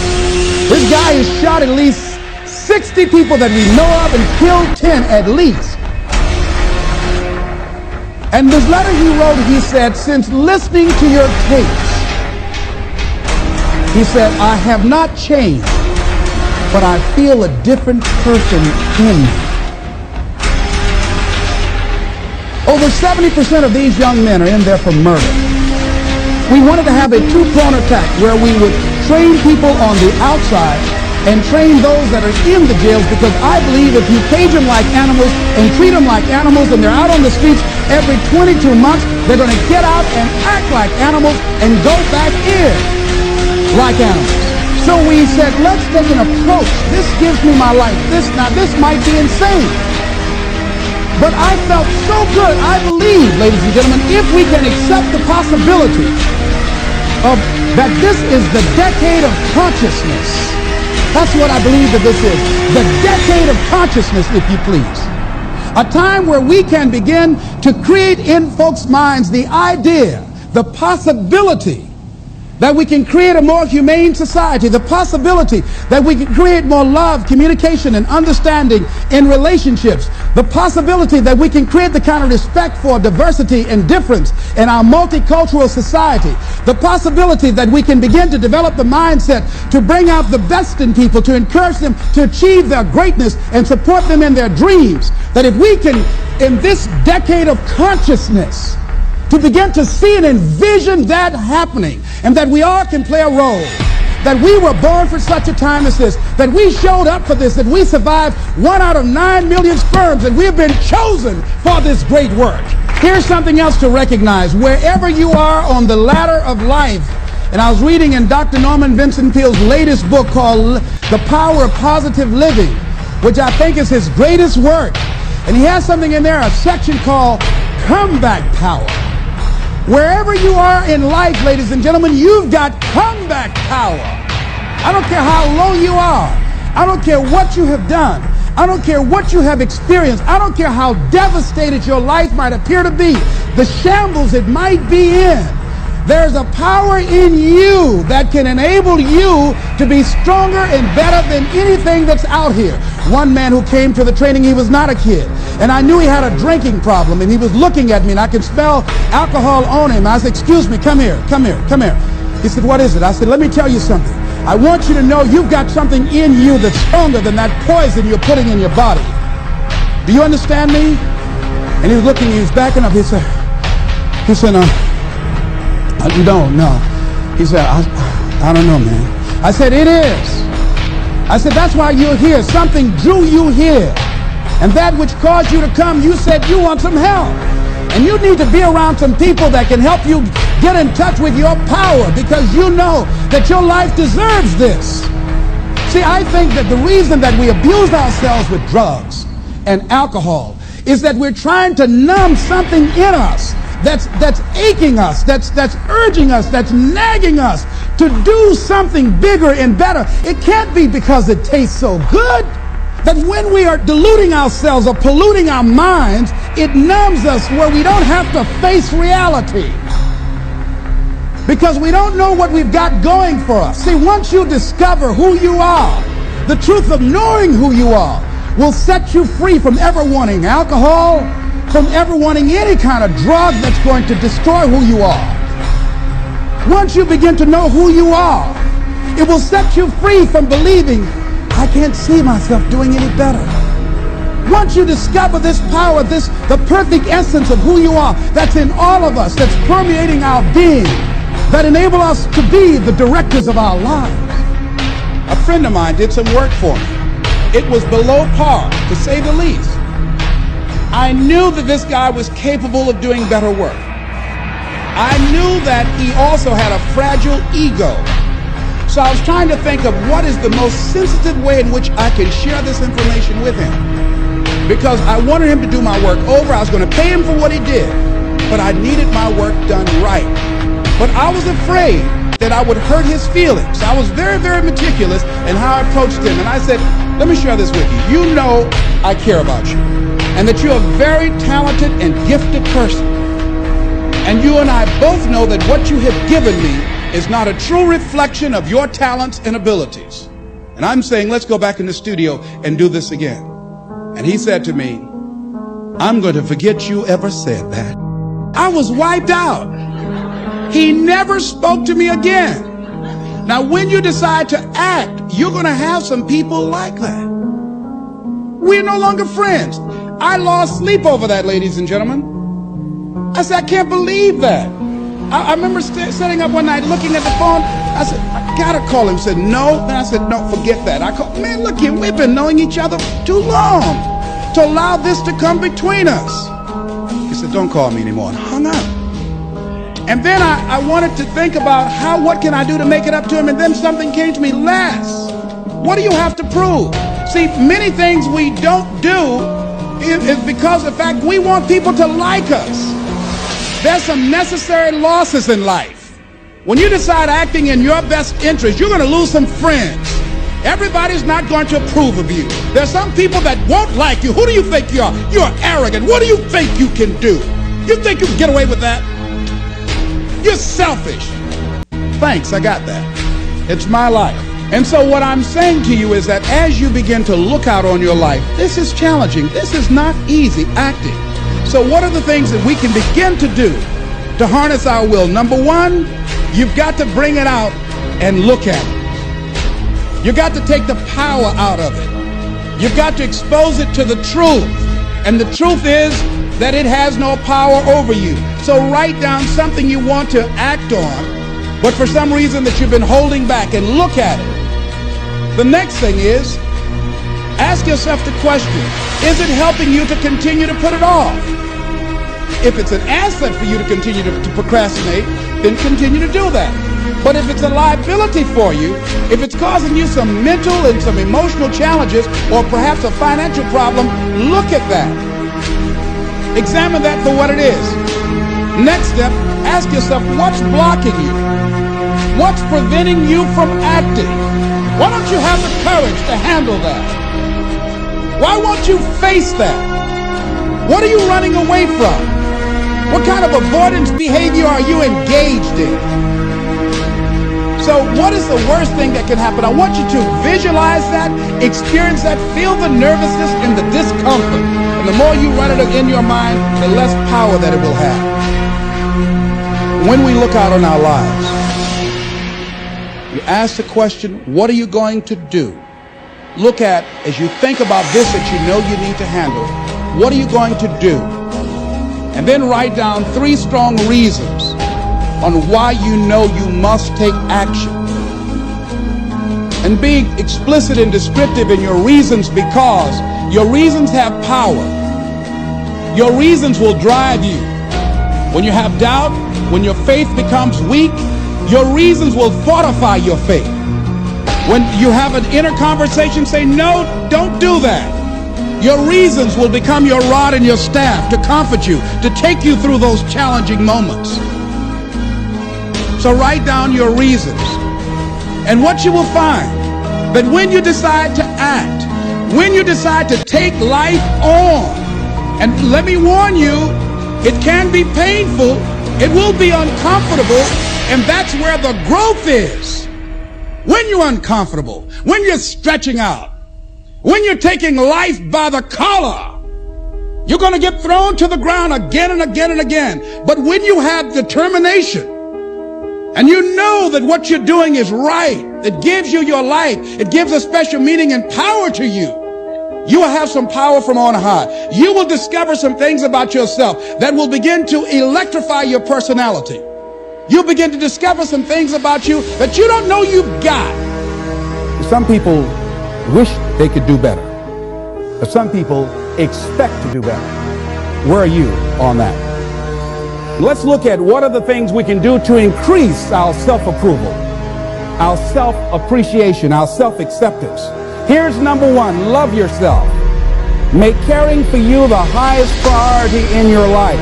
Speaker 1: This guy has shot at least 60 people that we know of and killed 10 at least. And this letter he wrote, he said, since listening to your tapes, he said, I have not changed, but I feel a different person in me. Over 70% of these young men are in there for murder. We wanted to have a two-pronged attack where we would train people on the outside and train those that are in the jails, because I believe if you cage them like animals and treat them like animals and they're out on the streets every 22 months, they're going to get out and act like animals and go back in like animals. So we said, let's take an approach. This gives me my life. This might be insane. But I felt so good. I believe, ladies and gentlemen, if we can accept the possibility of that this is the decade of consciousness. That's what I believe that this is. The decade of consciousness, if you please. A time where we can begin to create in folks' minds the idea, the possibility that we can create a more humane society, the possibility that we can create more love, communication, and understanding in relationships, the possibility that we can create the kind of respect for diversity and difference in our multicultural society, the possibility that we can begin to develop the mindset to bring out the best in people, to encourage them to achieve their greatness and support them in their dreams, that if we can, in this decade of consciousness, to begin to see and envision that happening, and that we all can play a role, that we were born for such a time as this, that we showed up for this, that we survived 1 out of 9 million sperms, and we have been chosen for this great work. Here's something else to recognize. Wherever you are on the ladder of life, and I was reading in Dr. Norman Vincent Peale's latest book called The Power of Positive Living, which I think is his greatest work, and he has something in there, a section called Comeback Power. Wherever you are in life, ladies and gentlemen, you've got comeback power. I don't care how low you are. I don't care what you have done. I don't care what you have experienced. I don't care how devastated your life might appear to be, the shambles it might be in. There's a power in you that can enable you to be stronger and better than anything that's out here. One man who came to the training, he was not a kid, and I knew he had a drinking problem, and he was looking at me, and I could smell alcohol on him. I said, excuse me, come here, come here, come here. He said, what is it? I said, let me tell you something. I want you to know you've got something in you that's stronger than that poison you're putting in your body. Do you understand me? And he was looking, he was backing up. He said, no. He said, I don't know, man. I said, it is. I said, that's why you're here. Something drew you here. And that which caused you to come, you said you want some help. And you need to be around some people that can help you get in touch with your power, because you know that your life deserves this. See, I think that the reason that we abuse ourselves with drugs and alcohol is that we're trying to numb something in us that's aching us, that's urging us, that's nagging us to do something bigger and better. It can't be because it tastes so good. That when we are deluding ourselves or polluting our minds, it numbs us where we don't have to face reality, because we don't know what we've got going for us. See, once you discover who you are, the truth of knowing who you are will set you free from ever wanting alcohol, from ever wanting any kind of drug that's going to destroy who you are. Once you begin to know who you are, it will set you free from believing, I can't see myself doing any better. Once you discover this power, the perfect essence of who you are, that's in all of us, that's permeating our being, that enable us to be the directors of our lives. A friend of mine did some work for me. It was below par, to say the least. I knew that this guy was capable of doing better work. I knew that he also had a fragile ego. So I was trying to think of what is the most sensitive way in which I can share this information with him. Because I wanted him to do my work over. I was going to pay him for what he did, but I needed my work done right. But I was afraid that I would hurt his feelings. I was very, very meticulous in how I approached him. And I said, let me share this with you. You know I care about you, and that you're a very talented and gifted person. And you and I both know that what you have given me is not a true reflection of your talents and abilities. And I'm saying, let's go back in the studio and do this again. And he said to me, I'm going to forget you ever said that. I was wiped out. He never spoke to me again. Now, when you decide to act, you're going to have some people like that. We're no longer friends. I lost sleep over that, ladies and gentlemen. I said, I can't believe that. I remember sitting up one night looking at the phone. I said, I gotta call him. He said, no. Then I said, no, forget that. I called, man, look here, we've been knowing each other too long to allow this to come between us. He said, don't call me anymore, and hung up. And then I wanted to think about what can I do to make it up to him, and then something came to me, Les, what do you have to prove? See, many things we don't do is because of the fact we want people to like us. There's some necessary losses in life. When you decide acting in your best interest, you're going to lose some friends. Everybody's not going to approve of you. There's some people that won't like you. Who do you think you are? You're arrogant. What do you think you can do? You think you can get away with that? You're selfish. thanks, I got that. It's my life. And so what I'm saying to you is that as you begin to look out on your life, this is challenging. This is not easy acting. So what are the things that we can begin to do to harness our will? Number one, you've got to bring it out and look at it. You've got to take the power out of it. You've got to expose it to the truth. And the truth is that it has no power over you. So write down something you want to act on, but for some reason that you've been holding back, and look at it. The next thing is, ask yourself the question, is it helping you to continue to put it off? If it's an asset for you to continue to procrastinate, then continue to do that. But if it's a liability for you, if it's causing you some mental and some emotional challenges, or perhaps a financial problem, look at that. Examine that for what it is. Next step, ask yourself, what's blocking you? What's preventing you from acting? Why don't you have the courage to handle that? Why won't you face that? What are you running away from? What kind of avoidance behavior are you engaged in? So what is the worst thing that can happen? I want you to visualize that, experience that, feel the nervousness and the discomfort. And the more you run it in your mind, the less power that it will have. When we look out on our lives, you ask the question, what are you going to do? Look at, as you think about this that you know you need to handle, what are you going to do? And then write down 3 strong reasons on why you know you must take action. And be explicit and descriptive in your reasons, because your reasons have power. Your reasons will drive you. When you have doubt, when your faith becomes weak, your reasons will fortify your faith. When you have an inner conversation, say, no, don't do that. Your reasons will become your rod and your staff to comfort you, to take you through those challenging moments. So write down your reasons. And what you will find, that when you decide to act, when you decide to take life on, and let me warn you, it can be painful, it will be uncomfortable, and that's where the growth is. When you're uncomfortable, when you're stretching out, when you're taking life by the collar, you're going to get thrown to the ground again and again and again. But when you have determination, and you know that what you're doing is right, it gives you your life, it gives a special meaning and power to you, you will have some power from on high. You will discover some things about yourself that will begin to electrify your personality. You'll begin to discover some things about you that you don't know you've got. Some people wish they could do better, but some people expect to do better. Where are you on that? Let's look at what are the things we can do to increase our self-approval, our self-appreciation, our self-acceptance. Here's number 1, love yourself. Make caring for you the highest priority in your life.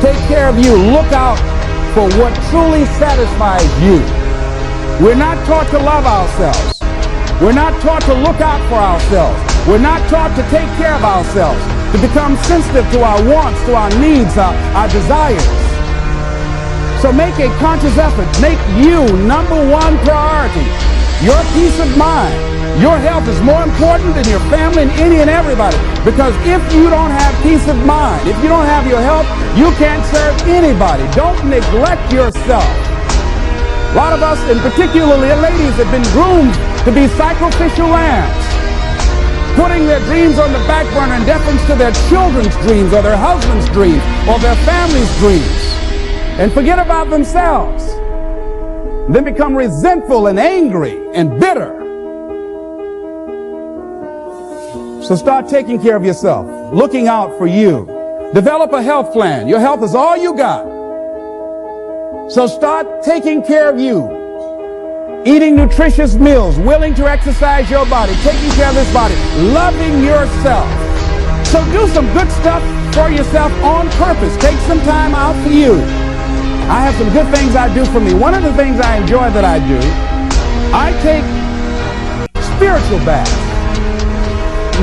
Speaker 1: Take care of you. Look out for what truly satisfies you. We're not taught to love ourselves. We're not taught to look out for ourselves. We're not taught to take care of ourselves, to become sensitive to our wants, to our needs, our desires. So make a conscious effort. Make you number 1 priority. Your peace of mind. Your health is more important than your family and any and everybody. Because if you don't have peace of mind, if you don't have your health, you can't serve anybody. Don't neglect yourself. A lot of us, and particularly ladies, have been groomed to be sacrificial lambs, putting their dreams on the back burner in deference to their children's dreams or their husband's dreams or their family's dreams, and forget about themselves. Then become resentful and angry and bitter. So start taking care of yourself, looking out for you. Develop a health plan. Your health is all you got. So start taking care of you. Eating nutritious meals, willing to exercise your body, taking care of this body, loving yourself. So do some good stuff for yourself on purpose. Take some time out for you. I have some good things I do for me. One of the things I enjoy that I do, I take spiritual baths.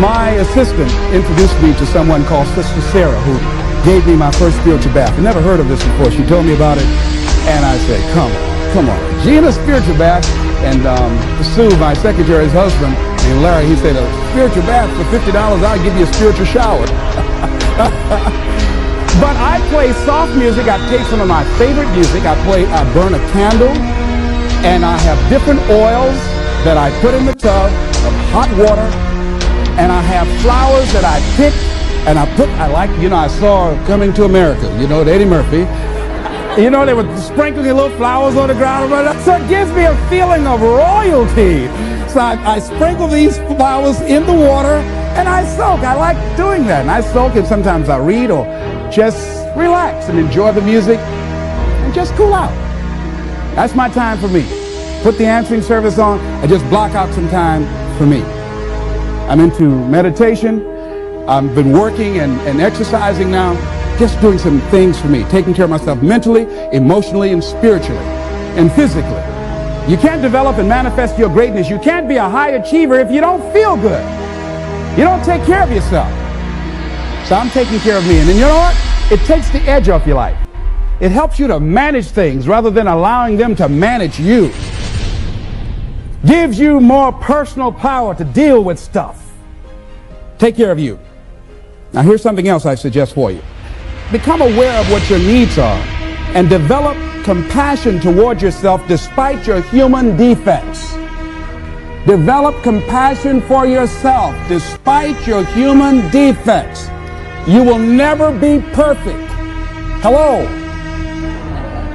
Speaker 1: My assistant introduced me to someone called Sister Sarah, who gave me my first spiritual bath. I never heard of this before. She told me about it, and I said, come on.
Speaker 2: come on. G in a spiritual bath. And Sue, my secretary's husband, and Larry, he said, a spiritual bath for $50, I'll give you a spiritual shower. But I play soft music. I take some of my favorite music. I burn a candle, and I have different oils that I put in the tub of hot water, and I have flowers that I pick, and I saw Coming to America, Eddie Murphy. They were sprinkling little flowers on the ground. So it gives me a feeling of royalty. So I sprinkle these flowers in the water, and I soak. I like doing that. And I soak, and sometimes I read or just relax and enjoy the music and just cool out. That's my time for me. Put the answering service on. I just block out some time for me. I'm into meditation. I've been working and exercising now. Just doing some things for me, taking care of myself mentally, emotionally, and spiritually, and physically. You can't develop and manifest your greatness. You can't be a high achiever if you don't feel good. You don't take care of yourself. So I'm taking care of me. And then you know what? It takes the edge off your life. It helps you to manage things rather than allowing them to manage you. Gives you more personal power to deal with stuff. Take care of you. Now here's something else I suggest for you. Become aware of what your needs are and develop compassion toward yourself despite your human defects. Develop compassion for yourself despite your human defects. You will never be perfect. Hello.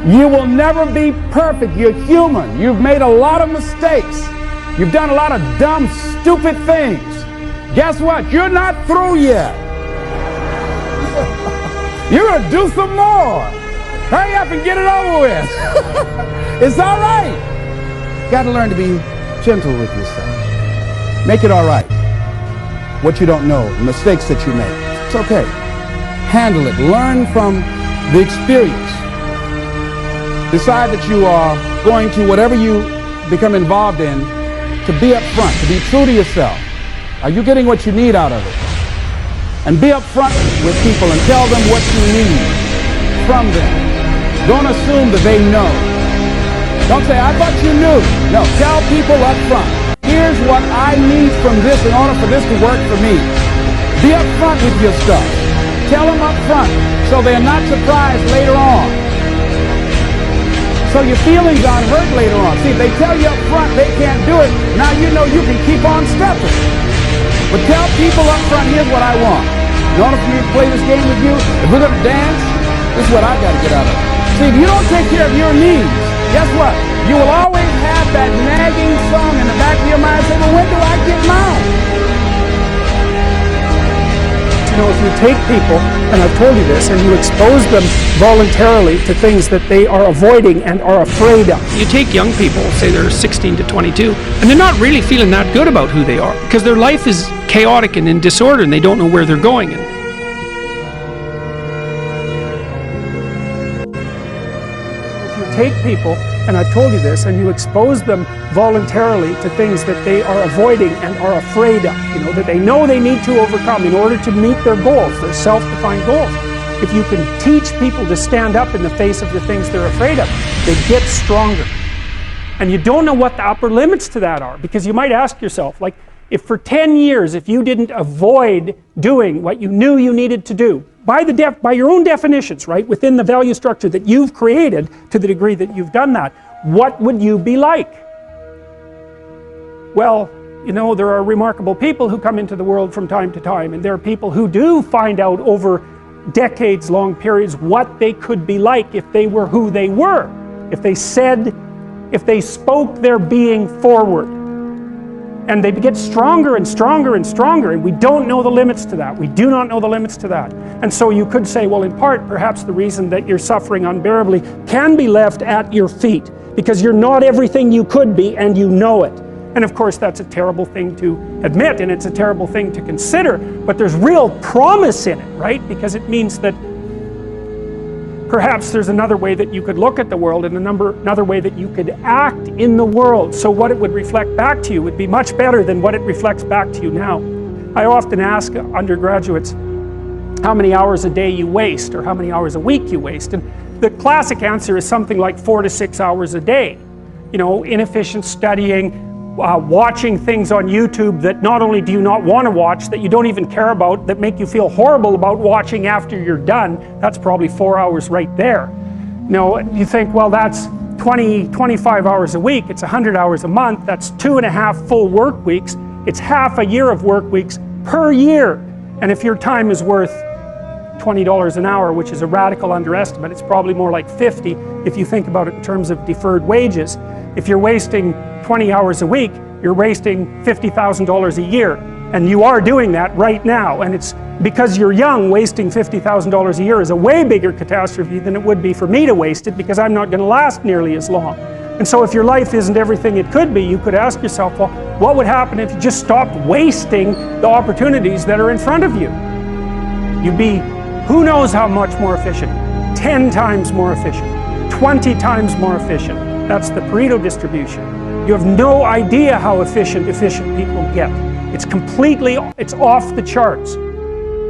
Speaker 2: You will never be perfect. You're human. You've made a lot of mistakes. You've done a lot of dumb, stupid things. Guess what? You're not through yet. You're going to do some more. Hurry up and get it over with. It's all right. You got to learn to be gentle with yourself. Make it all right. What you don't know, the mistakes that you make, it's okay. Handle it. Learn from the experience. Decide that you are going to, whatever you become involved in, to be up front, to be true to yourself. Are you getting what you need out of it? And be up front with people and tell them what you need from them. Don't assume that they know. Don't say, I thought you knew. No, tell people up front. Here's what I need from this in order for this to work for me. Be up front with your stuff. Tell them up front so they're not surprised later on. So your feelings aren't hurt later on. See, if they tell you up front they can't do it, now you know you can keep on stepping. But tell people up front, here's what I want. In order for me to play this game with you, if we're going to dance, this is what I got to get out of it. See, if you don't take care of your needs, guess what? You will always have that nagging song in the back of your mind saying, well, when do I get mine?
Speaker 3: You know, if you take people, and I've told you this, and you expose them voluntarily to things that they are avoiding and are afraid of.
Speaker 4: You take young people, say they're 16 to 22, and they're not really feeling that good about who they are because their life is chaotic and in disorder and they don't know where they're going.
Speaker 3: If you take people, and I've told you this, and you expose them voluntarily to things that they are avoiding and are afraid of, that they know they need to overcome in order to meet their goals, their self-defined goals. If you can teach people to stand up in the face of the things they're afraid of, they get stronger. And you don't know what the upper limits to that are, because you might ask yourself, like, if for 10 years, if you didn't avoid doing what you knew you needed to do, by your own definitions, right, within the value structure that you've created to the degree that you've done that, what would you be like? Well, there are remarkable people who come into the world from time to time, and there are people who do find out over decades-long periods what they could be like if they were who they were, if they spoke their being forward. And they get stronger and stronger and stronger, and we don't know the limits to that. We do not know the limits to that. And so you could say, well, in part, perhaps the reason that you're suffering unbearably can be left at your feet, because you're not everything you could be, and you know it. And of course, that's a terrible thing to admit, and it's a terrible thing to consider, but there's real promise in it, right? Because it means that perhaps there's another way that you could look at the world and another way that you could act in the world, so what it would reflect back to you would be much better than what it reflects back to you now. I often ask undergraduates how many hours a day you waste or how many hours a week you waste, and the classic answer is something like 4 to 6 hours a day. You know, inefficient studying, watching things on YouTube that not only do you not want to watch, that you don't even care about, that make you feel horrible about watching after you're done. That's probably 4 hours right there. You know, you think, well, that's 25 hours a week, it's 100 hours a month, that's 2.5 full work weeks, it's half a year of work weeks per year. And if your time is worth $20 an hour, which is a radical underestimate, it's probably more like 50 if you think about it in terms of deferred wages. If you're wasting 20 hours a week, you're wasting $50,000 a year. And you are doing that right now. And it's because you're young, wasting $50,000 a year is a way bigger catastrophe than it would be for me to waste it, because I'm not going to last nearly as long. And so if your life isn't everything it could be, you could ask yourself, well, what would happen if you just stopped wasting the opportunities that are in front of you? You'd be who knows how much more efficient. 10 times more efficient. 20 times more efficient. That's the Pareto distribution. You have no idea how efficient people get. It's off the charts.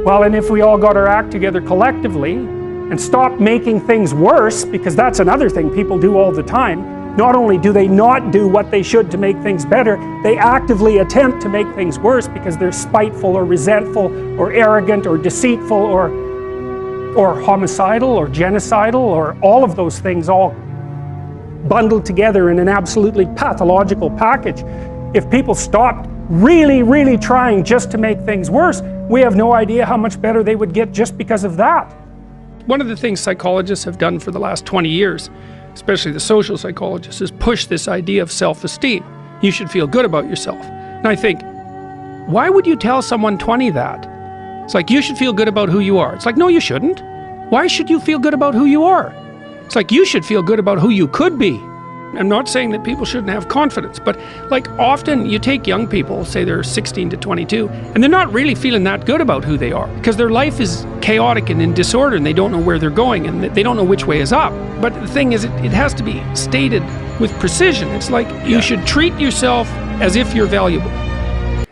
Speaker 3: Well, and if we all got our act together collectively and stopped making things worse, because that's another thing people do all the time, not only do they not do what they should to make things better, they actively attempt to make things worse because they're spiteful or resentful or arrogant or deceitful or homicidal or genocidal, or all of those things all bundled together in an absolutely pathological package. If people stopped really, really trying just to make things worse, we have no idea how much better they would get just because of that.
Speaker 4: One of the things psychologists have done for the last 20 years, especially the social psychologists, is push this idea of self-esteem. You should feel good about yourself. And I think, why would you tell someone 20 that? It's like, you should feel good about who you are. It's like, no, you shouldn't. Why should you feel good about who you are? It's like, you should feel good about who you could be. I'm not saying that people shouldn't have confidence, but like often you take young people, say they're 16 to 22, and they're not really feeling that good about who they are because their life is chaotic and in disorder and they don't know where they're going and they don't know which way is up. But the thing is, it has to be stated with precision. It's like, you should treat yourself as if you're valuable,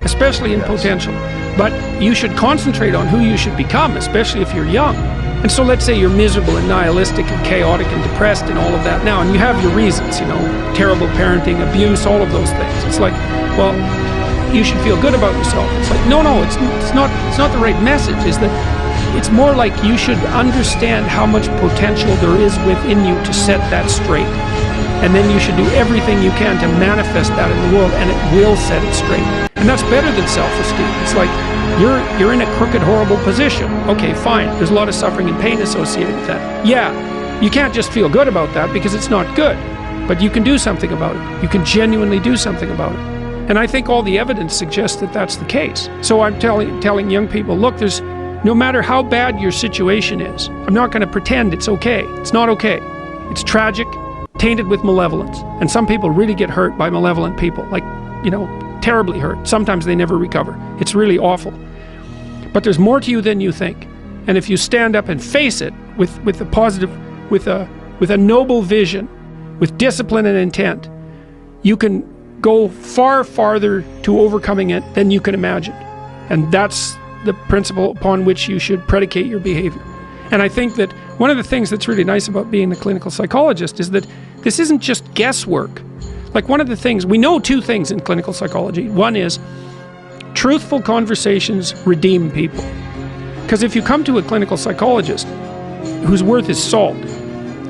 Speaker 4: especially in potential. But you should concentrate on who you should become, especially if you're young. And so let's say you're miserable and nihilistic and chaotic and depressed and all of that now, and you have your reasons, you know, terrible parenting, abuse, all of those things. It's like, well, you should feel good about yourself. It's like, no, it's not the right message. Is that it's more like you should understand how much potential there is within you to set that straight. And then you should do everything you can to manifest that in the world, and it will set it straight. And that's better than self-esteem. It's like, you're in a crooked, horrible position. Okay, fine. There's a lot of suffering and pain associated with that. Yeah, you can't just feel good about that because it's not good. But you can do something about it. You can genuinely do something about it. And I think all the evidence suggests that that's the case. So I'm telling young people, look, no matter how bad your situation is, I'm not going to pretend it's okay. It's not okay. It's tragic, tainted with malevolence. And some people really get hurt by malevolent people. Like, you know, terribly hurt. Sometimes they never recover. It's really awful. But there's more to you than you think. And if you stand up and face it with a positive, with a noble vision, with discipline and intent, you can go far farther to overcoming it than you can imagine. And that's the principle upon which you should predicate your behavior. And I think that one of the things that's really nice about being a clinical psychologist is that this isn't just guesswork. Like, one of the things, we know two things in clinical psychology. One is truthful conversations redeem people. Because if you come to a clinical psychologist whose worth is salt,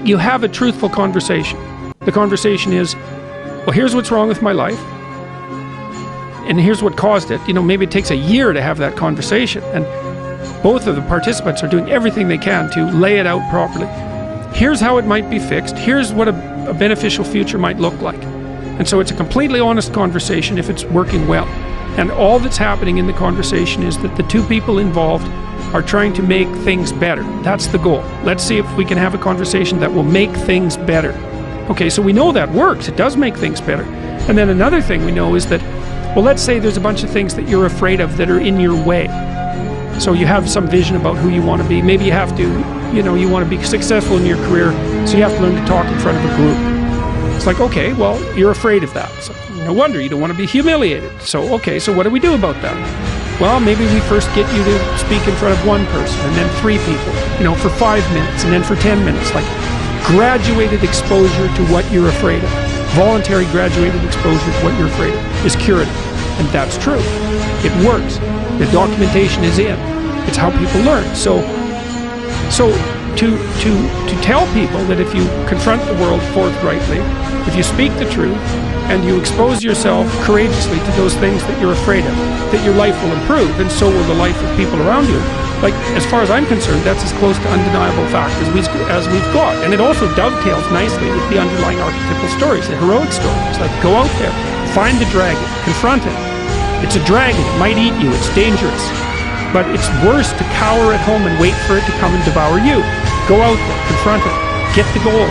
Speaker 4: you have a truthful conversation. The conversation is, well, here's what's wrong with my life, and here's what caused it. You know, maybe it takes a year to have that conversation, and both of the participants are doing everything they can to lay it out properly. Here's how it might be fixed. Here's what a beneficial future might look like. And so it's a completely honest conversation if it's working well. And all that's happening in the conversation is that the two people involved are trying to make things better. That's the goal. Let's see if we can have a conversation that will make things better. Okay, so we know that works. It does make things better. And then another thing we know is that, well, let's say there's a bunch of things that you're afraid of that are in your way. So you have some vision about who you want to be. Maybe you have to, you know, you want to be successful in your career, so you have to learn to talk in front of a group. It's like, okay, well, you're afraid of that. So no wonder you don't want to be humiliated. So, okay, so what do we do about that? Well, maybe we first get you to speak in front of one person and then 3 people, you know, for 5 minutes and then for 10 minutes. Like, graduated exposure to what you're afraid of, voluntary graduated exposure to what you're afraid of, is curative. And that's true. It works. The documentation is in. It's how people learn. So to tell people that if you confront the world forthrightly, if you speak the truth, and you expose yourself courageously to those things that you're afraid of, that your life will improve, and so will the life of people around you. Like, as far as I'm concerned, that's as close to undeniable fact as we've got. And it also dovetails nicely with the underlying archetypal stories, the heroic stories. Like, go out there, find the dragon, confront it. It's a dragon, it might eat you, it's dangerous. But it's worse to cower at home and wait for it to come and devour you. Go out there, confront it, get the gold,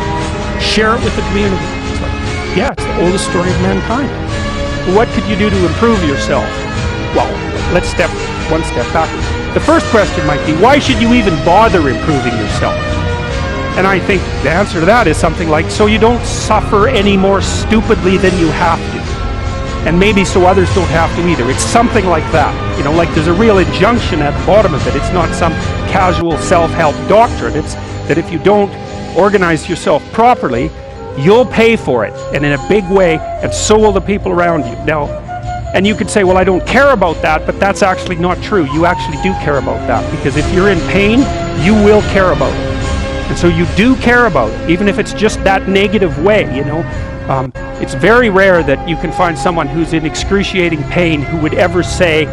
Speaker 4: share it with the community. It's like, yeah, it's the oldest story of mankind.
Speaker 3: What could you do to improve yourself? Well, let's step one step backwards. The first question might be, why should you even bother improving yourself? And I think the answer to that is something like, so you don't suffer any more stupidly than you have to. And maybe so others don't have to either. It's something like that. You know, like there's a real injunction at the bottom of it. It's not some casual self-help doctrine. It's that if you don't organize yourself properly, you'll pay for it, and in a big way, and so will the people around you. Now, and you could say, well, I don't care about that, but that's actually not true. You actually do care about that, because if you're in pain, you will care about it. And so you do care about it, even if it's just that negative way, you know. It's very rare that you can find someone who's in excruciating pain who would ever say,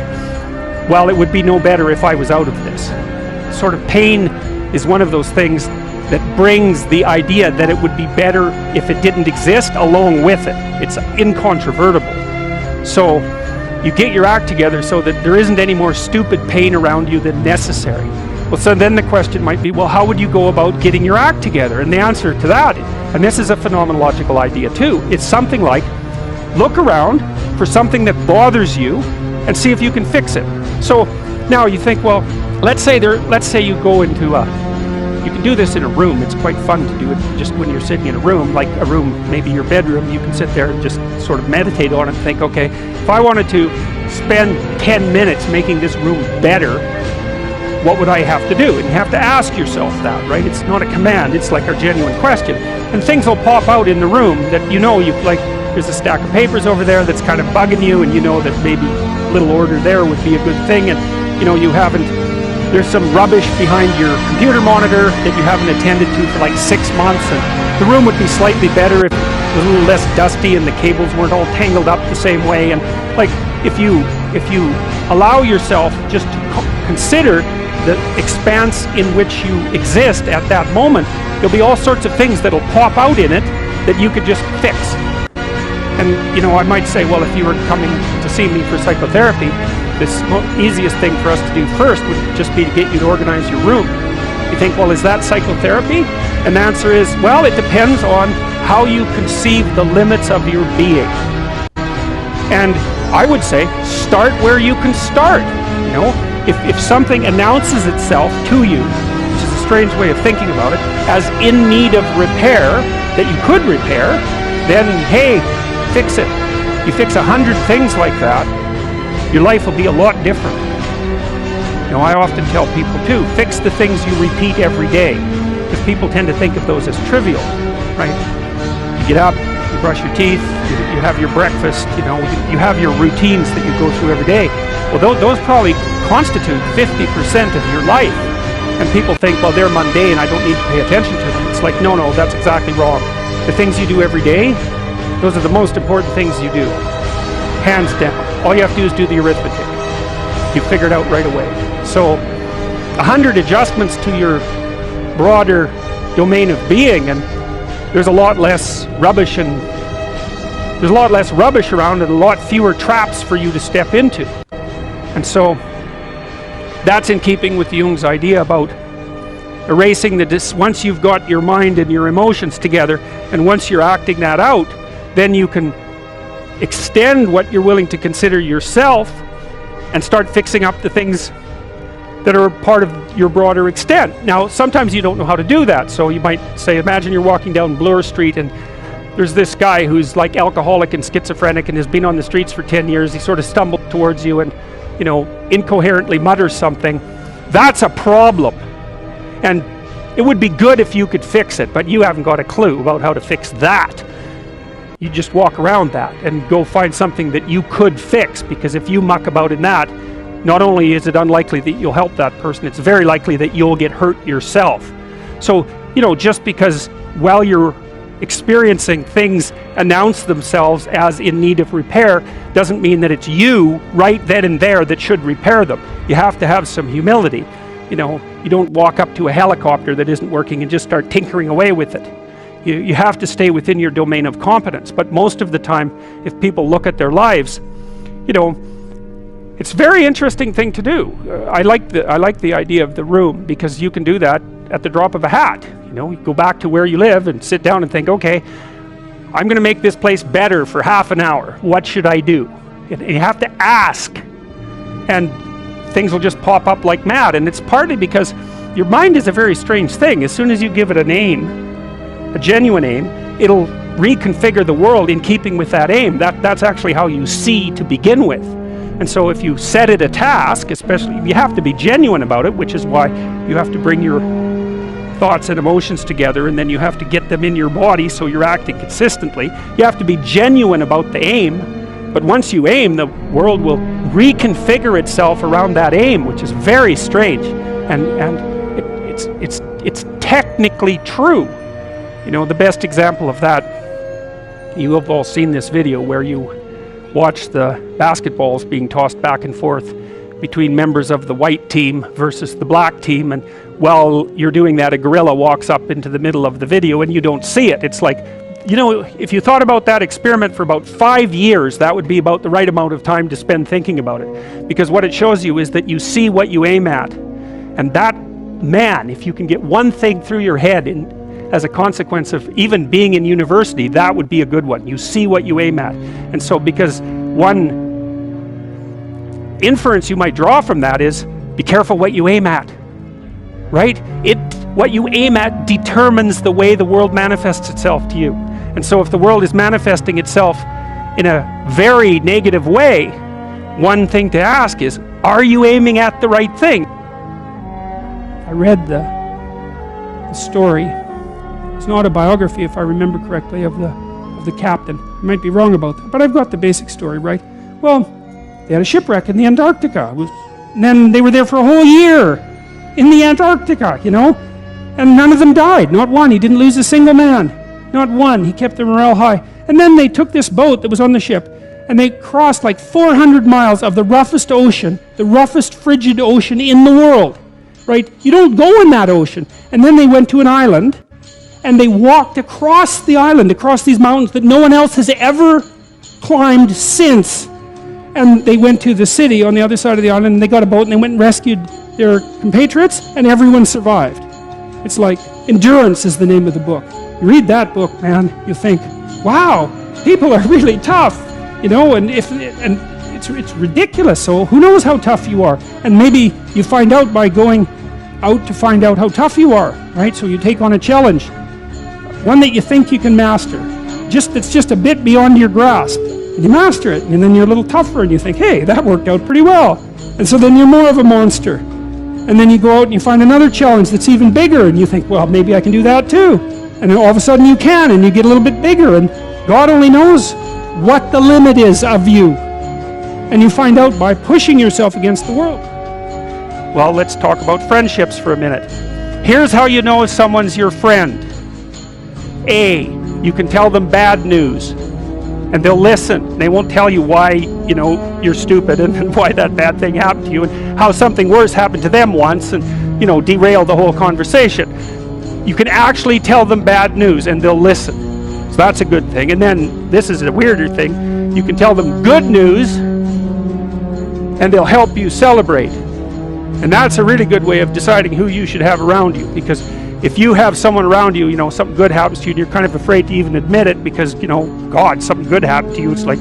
Speaker 3: well, it would be no better if I was out of this. Sort of pain is one of those things that brings the idea that it would be better if it didn't exist along with it. It's incontrovertible. So you get your act together so that there isn't any more stupid pain around you than necessary. Well, so then the question might be, well, how would you go about getting your act together? And the answer to that, and this is a phenomenological idea too, it's something like, look around for something that bothers you and see if you can fix it. So now you think, well, let's say you go into you can do this in a room. It's quite fun to do it just when you're sitting in a room, like a room, maybe your bedroom. You can sit there and just sort of meditate on it and think, okay, if I wanted to spend 10 minutes making this room better, what would I have to do? And you have to ask yourself that, right? It's not a command, it's like a genuine question. And things will pop out in the room that you know, like, there's a stack of papers over there that's kind of bugging you, and you know that maybe a little order there would be a good thing, and you know, there's some rubbish behind your computer monitor that you haven't attended to for like 6 months, and the room would be slightly better if it was a little less dusty and the cables weren't all tangled up the same way. And like, if you allow yourself just to consider the expanse in which you exist at that moment, there'll be all sorts of things that'll pop out in it that you could just fix. And you know, I might say, well, if you were coming to see me for psychotherapy, this easiest thing for us to do first would just be to get you to organize your room. You think, well, is that psychotherapy? And the answer is, well, it depends on how you conceive the limits of your being. And I would say, start where you can start. You know, if something announces itself to you, which is a strange way of thinking about it, as in need of repair, that you could repair, then hey, fix it. You fix 100 things like that, your life will be a lot different. You know, I often tell people too, fix the things you repeat every day, because people tend to think of those as trivial, right? You get up, you brush your teeth, you have your breakfast, you know, you have your routines that you go through every day. Well, those probably constitute 50% of your life. And people think, well, they're mundane, I don't need to pay attention to them. It's like, no, that's exactly wrong. The things you do every day, those are the most important things you do. Hands down. All you have to do is do the arithmetic. You figure it out right away. So 100 adjustments to your broader domain of being, and there's a lot less rubbish around, and a lot fewer traps for you to step into. And so that's in keeping with Jung's idea about erasing once you've got your mind and your emotions together, and once you're acting that out, then you can extend what you're willing to consider yourself and start fixing up the things that are part of your broader extent. Now, sometimes you don't know how to do that, so you might say, imagine you're walking down Bloor Street and there's this guy who's like alcoholic and schizophrenic and has been on the streets for 10 years. He sort of stumbled towards you and, you know, incoherently mutters something. That's a problem. And It would be good if you could fix it, but you haven't got a clue about how to fix that. You just walk around that and go find something that you could fix, because if you muck about in that, not only is it unlikely that you'll help that person, it's very likely that you'll get hurt yourself. So, just because while you're experiencing things announce themselves as in need of repair doesn't mean that it's you right then and there that should repair them. You have to have some humility. You don't walk up to a helicopter that isn't working and just start tinkering away with it. You have to stay within your domain of competence. But most of the time, if people look at their lives, it's a very interesting thing to do. I like the idea of the room, because you can do that at the drop of a hat. You go back to where you live and sit down and think, okay, I'm going to make this place better for half an hour. What should I do? And you have to ask, and things will just pop up like mad. And it's partly because your mind is a very strange thing. As soon as you give it a name, a genuine aim, it'll reconfigure the world in keeping with that aim. That's actually how you see to begin with. And so if you set it a task, especially, you have to be genuine about it, which is why you have to bring your thoughts and emotions together, and then you have to get them in your body so you're acting consistently. You have to be genuine about the aim, but once you aim, the world will reconfigure itself around that aim, which is very strange, and it's technically true. The best example of that, you have all seen this video where you watch the basketballs being tossed back and forth between members of the white team versus the black team, and while you're doing that, a gorilla walks up into the middle of the video and you don't see it. It's like, if you thought about that experiment for about 5 years, that would be about the right amount of time to spend thinking about it, because what it shows you is that you see what you aim at. And that, man, if you can get one thing through your head as a consequence of even being in university, that would be a good one. You see what you aim at. And so, because one inference you might draw from that is, be careful what you aim at, right? What you aim at determines the way the world manifests itself to you. And so if the world is manifesting itself in a very negative way, one thing to ask is, are you aiming at the right thing? I read the story. It's an autobiography, if I remember correctly, of the captain. I might be wrong about that, but I've got the basic story right. Well, they had a shipwreck in the Antarctica, and then they were there for a whole year in the Antarctica, and none of them died, not one. He didn't lose a single man, not one. He kept their morale high. And then they took this boat that was on the ship, and they crossed like 400 miles of the roughest ocean, the roughest frigid ocean in the world, right? You don't go in that ocean. And then they went to an island, and they walked across the island, across these mountains that no one else has ever climbed since. And they went to the city on the other side of the island, and they got a boat, and they went and rescued their compatriots, and everyone survived. It's like, Endurance is the name of the book. You read that book, man, you think, wow, people are really tough, and it's ridiculous. So who knows how tough you are? And maybe you find out by going out to find out how tough you are, right? So you take on a challenge, one that you think you can master, that's just a bit beyond your grasp, and you master it, and then you're a little tougher, and you think, hey, that worked out pretty well. And so then you're more of a monster. And then you go out and you find another challenge that's even bigger, and you think, well, maybe I can do that too. And then all of a sudden you can, and you get a little bit bigger, and God only knows what the limit is of you. And you find out by pushing yourself against the world. Well, let's talk about friendships for a minute. Here's how you know if someone's your friend. A, you can tell them bad news, and they'll listen. They won't tell you why, you're stupid and why that bad thing happened to you and how something worse happened to them once and, derail the whole conversation. You can actually tell them bad news and they'll listen. So that's a good thing. And then this is a weirder thing. You can tell them good news and they'll help you celebrate. And that's a really good way of deciding who you should have around you, because if you have someone around you, something good happens to you, and you're kind of afraid to even admit it because, God, something good happened to you. It's like,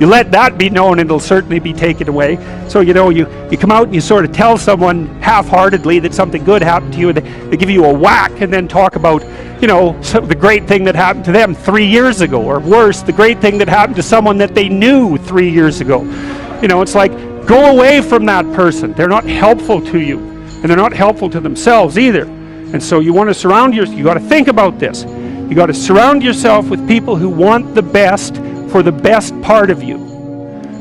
Speaker 3: you let that be known and it'll certainly be taken away. So, you come out and you sort of tell someone half-heartedly that something good happened to you, and they give you a whack and then talk about, the great thing that happened to them 3 years ago, or worse, the great thing that happened to someone that they knew 3 years ago. It's like, go away from that person. They're not helpful to you, and they're not helpful to themselves either. And so you want to surround yourself, you got to think about this. You got to surround yourself with people who want the best for the best part of you.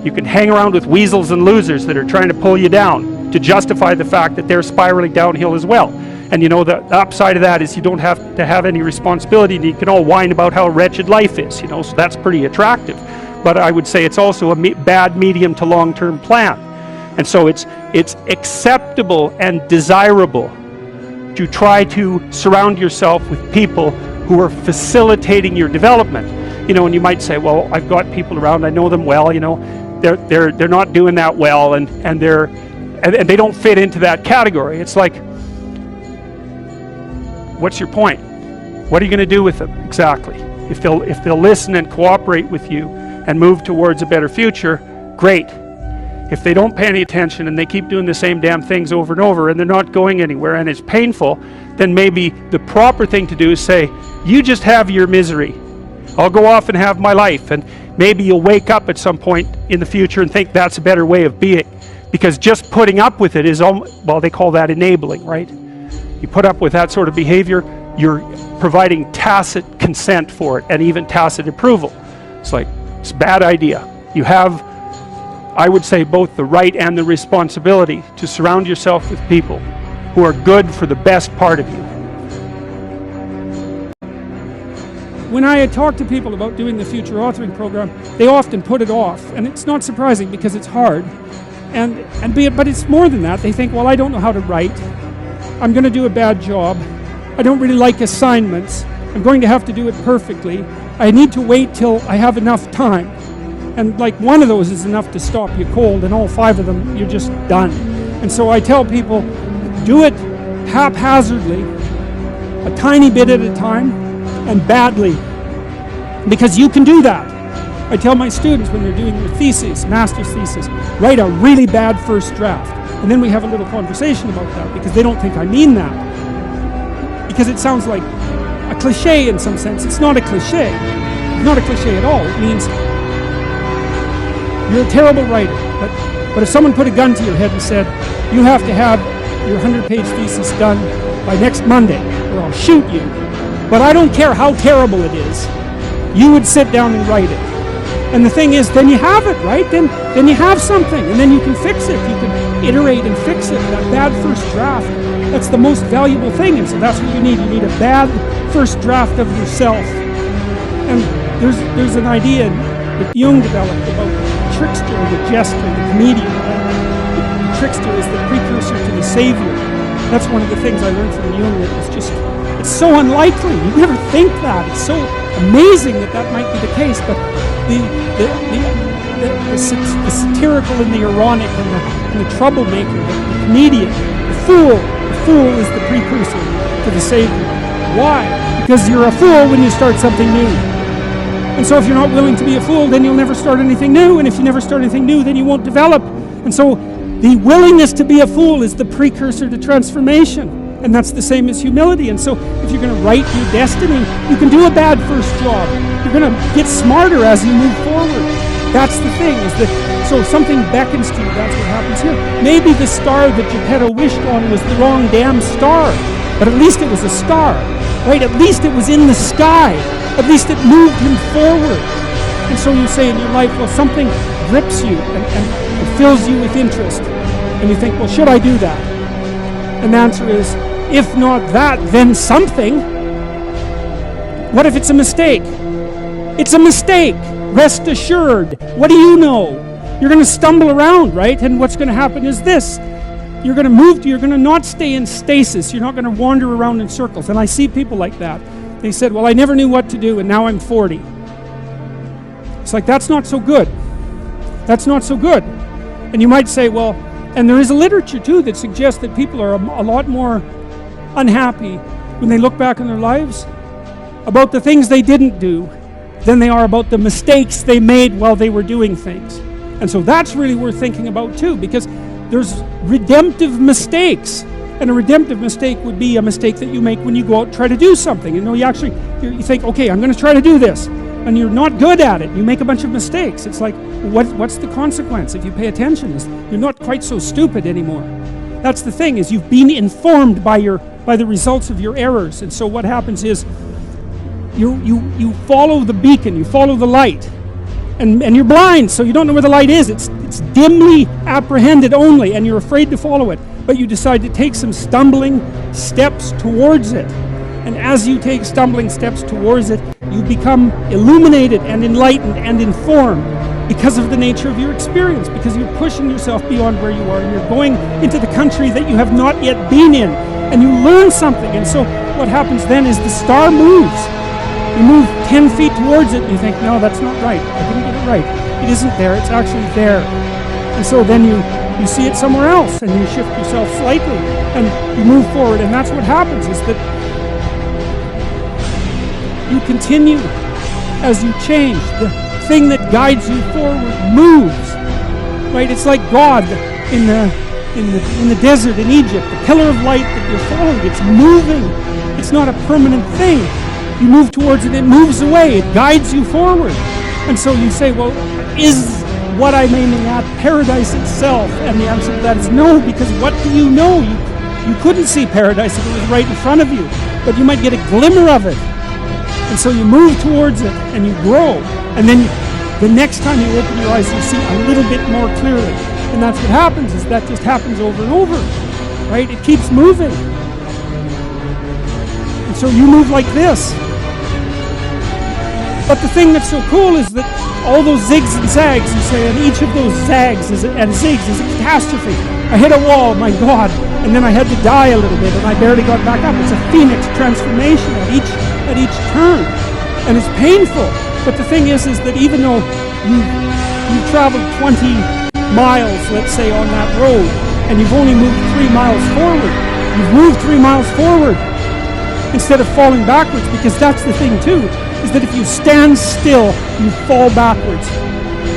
Speaker 3: You can hang around with weasels and losers that are trying to pull you down to justify the fact that they're spiraling downhill as well. And you know, the upside of that is you don't have to have any responsibility, and you can all whine about how wretched life is, you know, so that's pretty attractive. But I would say it's also a bad medium to long-term plan. And so it's acceptable and desirable to try to surround yourself with people who are facilitating your development. You know, and you might say, well, I've got people around, I know them well, you know, they're not doing that well, and they don't fit into that category. It's like, what's your point? What are you going to do with them exactly? If they'll listen and cooperate with you and move towards a better future, great. If they don't pay any attention and they keep doing the same damn things over and over and they're not going anywhere and it's painful, then maybe the proper thing to do is say, you just have your misery. I'll go off and have my life. And maybe you'll wake up at some point in the future and think that's a better way of being. Because just putting up with it is, well, they call that enabling, right? You put up with that sort of behavior, you're providing tacit consent for it and even tacit approval. It's like, it's a bad idea. You have, I would say, both the right and the responsibility to surround yourself with people who are good for the best part of you. When I talk to people about doing the future authoring program, they often put it off, and it's not surprising because it's hard. But it's more than that. They think, well, I don't know how to write. I'm going to do a bad job. I don't really like assignments. I'm going to have to do it perfectly. I need to wait till I have enough time. And like one of those is enough to stop you cold, and all 5 of them, you're just done. And so I tell people, do it haphazardly, a tiny bit at a time, and badly, because you can do that. I tell my students when they're doing their thesis, master's thesis, write a really bad first draft. And then we have a little conversation about that, because they don't think I mean that. Because it sounds like a cliche in some sense. It's not a cliche. It's not a cliche at all. It means you're a terrible writer. But if someone put a gun to your head and said, you have to have your 100-page thesis done by next Monday, or I'll shoot you. But I don't care how terrible it is. You would sit down and write it. And the thing is, then you have it, right? Then you have something, and then you can fix it. You can iterate and fix it. That bad first draft, that's the most valuable thing. And so that's what you need. You need a bad first draft of yourself. And there's an idea that Jung developed about the trickster, the jester, the comedian. The trickster is the precursor to the savior. That's one of the things I learned from Jung. It's so unlikely. You never think that. It's so amazing that might be the case. But the satirical and the ironic and the troublemaker, the comedian, the fool is the precursor to the savior. Why? Because you're a fool when you start something new. And so if you're not willing to be a fool, then you'll never start anything new. And if you never start anything new, then you won't develop. And so the willingness to be a fool is the precursor to transformation. And that's the same as humility. And so if you're going to write your destiny, you can do a bad first job. You're going to get smarter as you move forward. That's the thing, is that so something beckons to you. That's what happens here. Maybe the star that Geppetto wished on was the wrong damn star. But at least it was a star, right? At least it was in the sky. At least it moved him forward. And so you say in your life, well, something grips you and fills you with interest. And you think, well, should I do that? And the answer is, if not that, then something. What if it's a mistake? It's a mistake. Rest assured. What do you know? You're going to stumble around, right? And what's going to happen is this. You're going to not stay in stasis. You're not going to wander around in circles. And I see people like that. They said, well, I never knew what to do, and now I'm 40. It's like, that's not so good. That's not so good. And you might say, well, and there is a literature, too, that suggests that people are a lot more unhappy when they look back on their lives about the things they didn't do than they are about the mistakes they made while they were doing things. And so that's really worth thinking about, too, because there's redemptive mistakes. And a redemptive mistake would be a mistake that you make when you go out and try to do something. You know, you think, okay, I'm going to try to do this. And you're not good at it. You make a bunch of mistakes. It's like, what's the consequence if you pay attention? You're not quite so stupid anymore. That's the thing, is you've been informed by the results of your errors. And so what happens is you follow the beacon, you follow the light, and you're blind, so you don't know where the light is. It's dimly apprehended only, and you're afraid to follow it. But you decide to take some stumbling steps towards it. And as you take stumbling steps towards it, you become illuminated and enlightened and informed because of the nature of your experience, because you're pushing yourself beyond where you are, and you're going into the country that you have not yet been in, and you learn something. And so what happens then is the star moves. You move 10 feet towards it, and you think, no, that's not right. I didn't get it right. It isn't there, it's actually there. And so then you see it somewhere else, and you shift yourself slightly, and you move forward. And that's what happens, is that you continue as you change. The thing that guides you forward moves, right? It's like God in the desert in Egypt, the pillar of light that you're following. It's moving. It's not a permanent thing. You move towards it, it moves away, it guides you forward. And so you say, well, is what I'm aiming at paradise itself? And the answer to that is no, because what do you know? You couldn't see paradise if it was right in front of you, but you might get a glimmer of it. And so you move towards it, and you grow. And then the next time you open your eyes, you see a little bit more clearly. And that's what happens, is that just happens over and over, right? It keeps moving. And so you move like this. But the thing that's so cool is that all those zigs and zags, you say, and each of those zags and zigs is a catastrophe. I hit a wall, my God, and then I had to die a little bit, and I barely got back up. It's a phoenix transformation at each turn, and it's painful. But the thing is that even though you've traveled 20 miles, let's say, on that road, and you've only moved 3 miles forward, you've moved 3 miles forward instead of falling backwards, because that's the thing too, is that if you stand still, you fall backwards.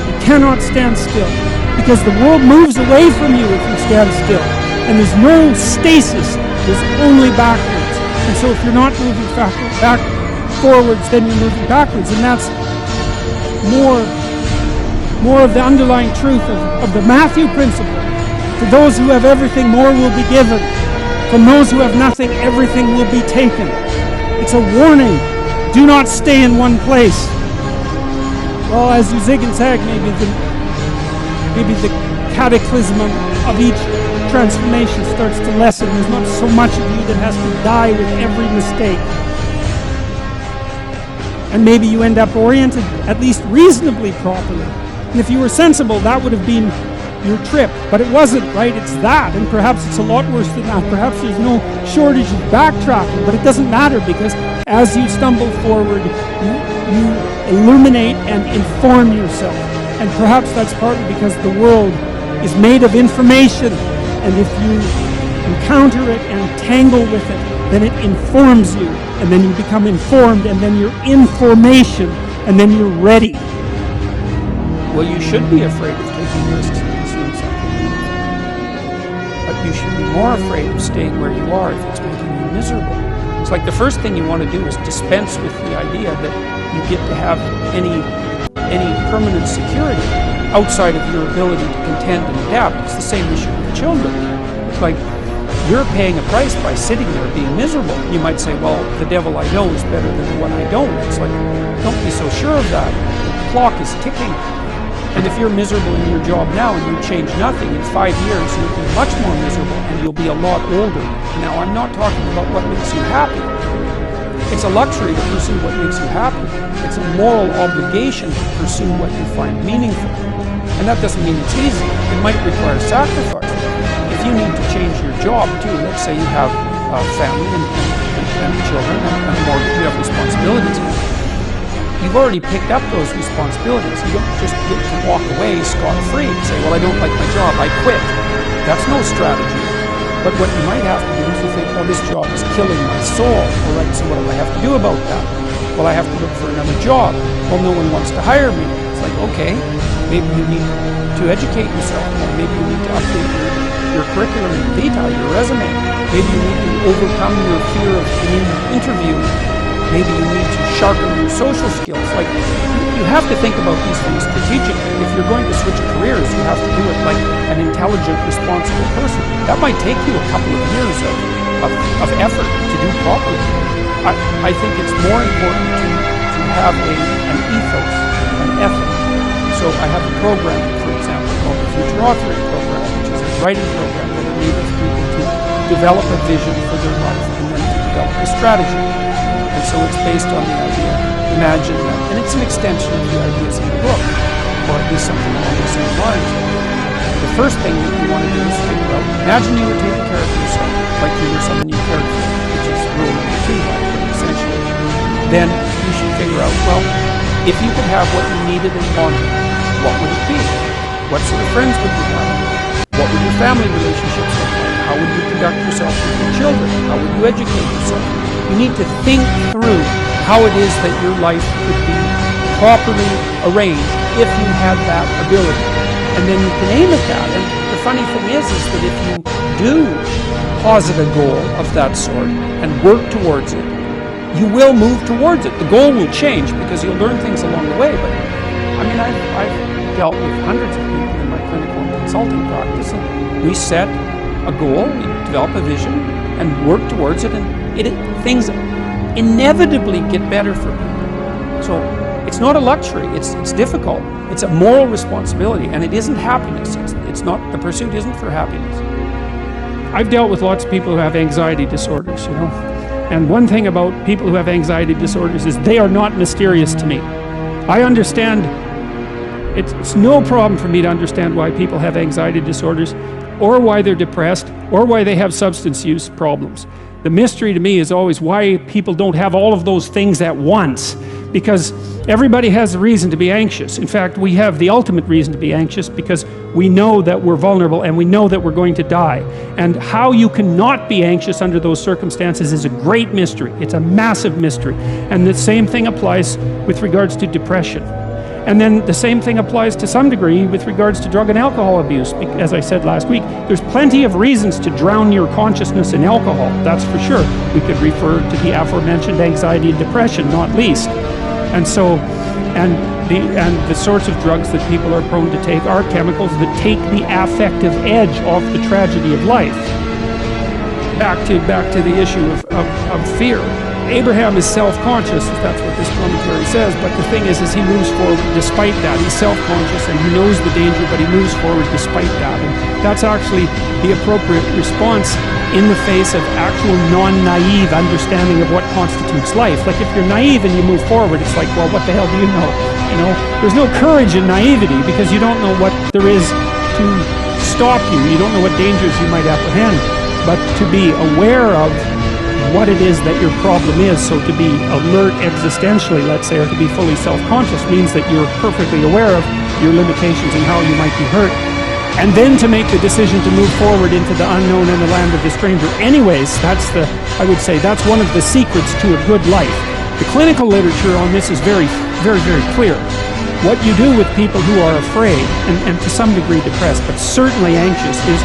Speaker 3: You cannot stand still, because the world moves away from you if you stand still. And there's no stasis, there's only backwards. And so if you're not moving back forwards, then you're moving backwards. And that's more of the underlying truth of the Matthew principle. To those who have everything, more will be given. From those who have nothing, everything will be taken. It's a warning. Do not stay in one place. Well, as you zig and zag, maybe the cataclysm of each transformation starts to lessen. There's not so much of you that has to die with every mistake. And maybe you end up oriented at least reasonably properly. And if you were sensible, that would have been your trip. But it wasn't, right? It's that. And perhaps it's a lot worse than that. Perhaps there's no shortage of backtracking. But it doesn't matter, because as you stumble forward, you illuminate and inform yourself. And perhaps that's partly because the world is made of information. And if you encounter it and tangle with it, then it informs you. And then you become informed, and then you're information, and then you're ready. Well, you should be afraid of taking risks and pursuing something meaningful. But you should be more afraid of staying where you are if it's making you miserable. It's like the first thing you want to do is dispense with the idea that you get to have any permanent security outside of your ability to contend and adapt. It's the same issue with children. It's like you're paying a price by sitting there being miserable. You might say, well, the devil I know is better than the one I don't. It's like, don't be so sure of that. The clock is ticking. And if you're miserable in your job now and you change nothing, in 5 years you'll be much more miserable, and you'll be a lot older. Now, I'm not talking about what makes you happy. It's a luxury to pursue what makes you happy. It's a moral obligation to pursue what you find meaningful. And that doesn't mean it's easy. It might require sacrifice. If you need to change your job too, let's say you have a family and children and a mortgage, you have responsibilities. You've already picked up those responsibilities. You don't just get to walk away scot-free and say, well, I don't like my job, I quit. That's no strategy. But what you might have to do is you think, oh, this job is killing my soul. All right, so what do I have to do about that? Well, I have to look for another job. Well, no one wants to hire me. It's like, okay, maybe you need to educate yourself more. Maybe you need to update your curriculum vitae, your resume. Maybe you need to overcome your fear of being interviewed.
Speaker 4: Maybe you need to sharpen your social skills. Like, you have to think about these things strategically. If you're going to switch careers, you have to do it like an intelligent, responsible person. That might take you a couple of years of effort to do properly. I think it's more important to have an ethos, an ethic. So I have a program, for example, called the Future Authoring Program, which is a writing program that enables people to develop a vision for their life and then to develop a strategy. And so it's based on the idea, imagine that, and it's an extension of the ideas in the book, or at least something along the same lines. The first thing that you want to do is figure out, imagine you were taking care of yourself, like you were someone you cared for, which is rule number 2, by the way, essentially. Then you should figure out, well, if you could have what you needed and wanted, what would it be? What sort of friends would you have? What would your family relationships look like? How would you conduct yourself with your children? How would you educate yourself? You need to think through how it is that your life could be properly arranged if you had that ability. And then you can aim at that. And the funny thing is that if you do posit a goal of that sort and work towards it, you will move towards it. The goal will change because you'll learn things along the way. But I mean, I've dealt with hundreds of people in my clinical and consulting practice, and we set a goal, we develop a vision, and work towards it, and things inevitably get better for people. So it's not a luxury, it's difficult. It's a moral responsibility, and it isn't happiness. It's not, the pursuit isn't for happiness.
Speaker 3: I've dealt with lots of people who have anxiety disorders, you know. And one thing about people who have anxiety disorders is they are not mysterious to me. I understand, it's no problem for me to understand why people have anxiety disorders, or why they're depressed, or why they have substance use problems. The mystery to me is always why people don't have all of those things at once, because everybody has a reason to be anxious. In fact, we have the ultimate reason to be anxious because we know that we're vulnerable and we know that we're going to die. And how you cannot be anxious under those circumstances is a great mystery. It's a massive mystery. And the same thing applies with regards to depression. And then the same thing applies to some degree with regards to drug and alcohol abuse. As I said last week, there's plenty of reasons to drown your consciousness in alcohol, that's for sure. We could refer to the aforementioned anxiety and depression, not least. And so, and the sorts of drugs that people are prone to take are chemicals that take the affective edge off the tragedy of life. Back to the issue of fear. Abraham is self-conscious, if that's what this commentary says, but the thing is he moves forward despite that. He's self-conscious and he knows the danger, but he moves forward despite that. And that's actually the appropriate response in the face of actual non-naive understanding of what constitutes life. Like if you're naive and you move forward, it's like, well, what the hell do you know? You know, there's no courage in naivety because you don't know what there is to stop you. You don't know what dangers you might apprehend. But to be aware of what it is that your problem is, so to be alert existentially, let's say, or to be fully self-conscious means that you're perfectly aware of your limitations and how you might be hurt. And then to make the decision to move forward into the unknown and the land of the stranger. Anyways, I would say that's one of the secrets to a good life. The clinical literature on this is very, very, very clear. What you do with people who are afraid, and to some degree depressed, but certainly anxious, is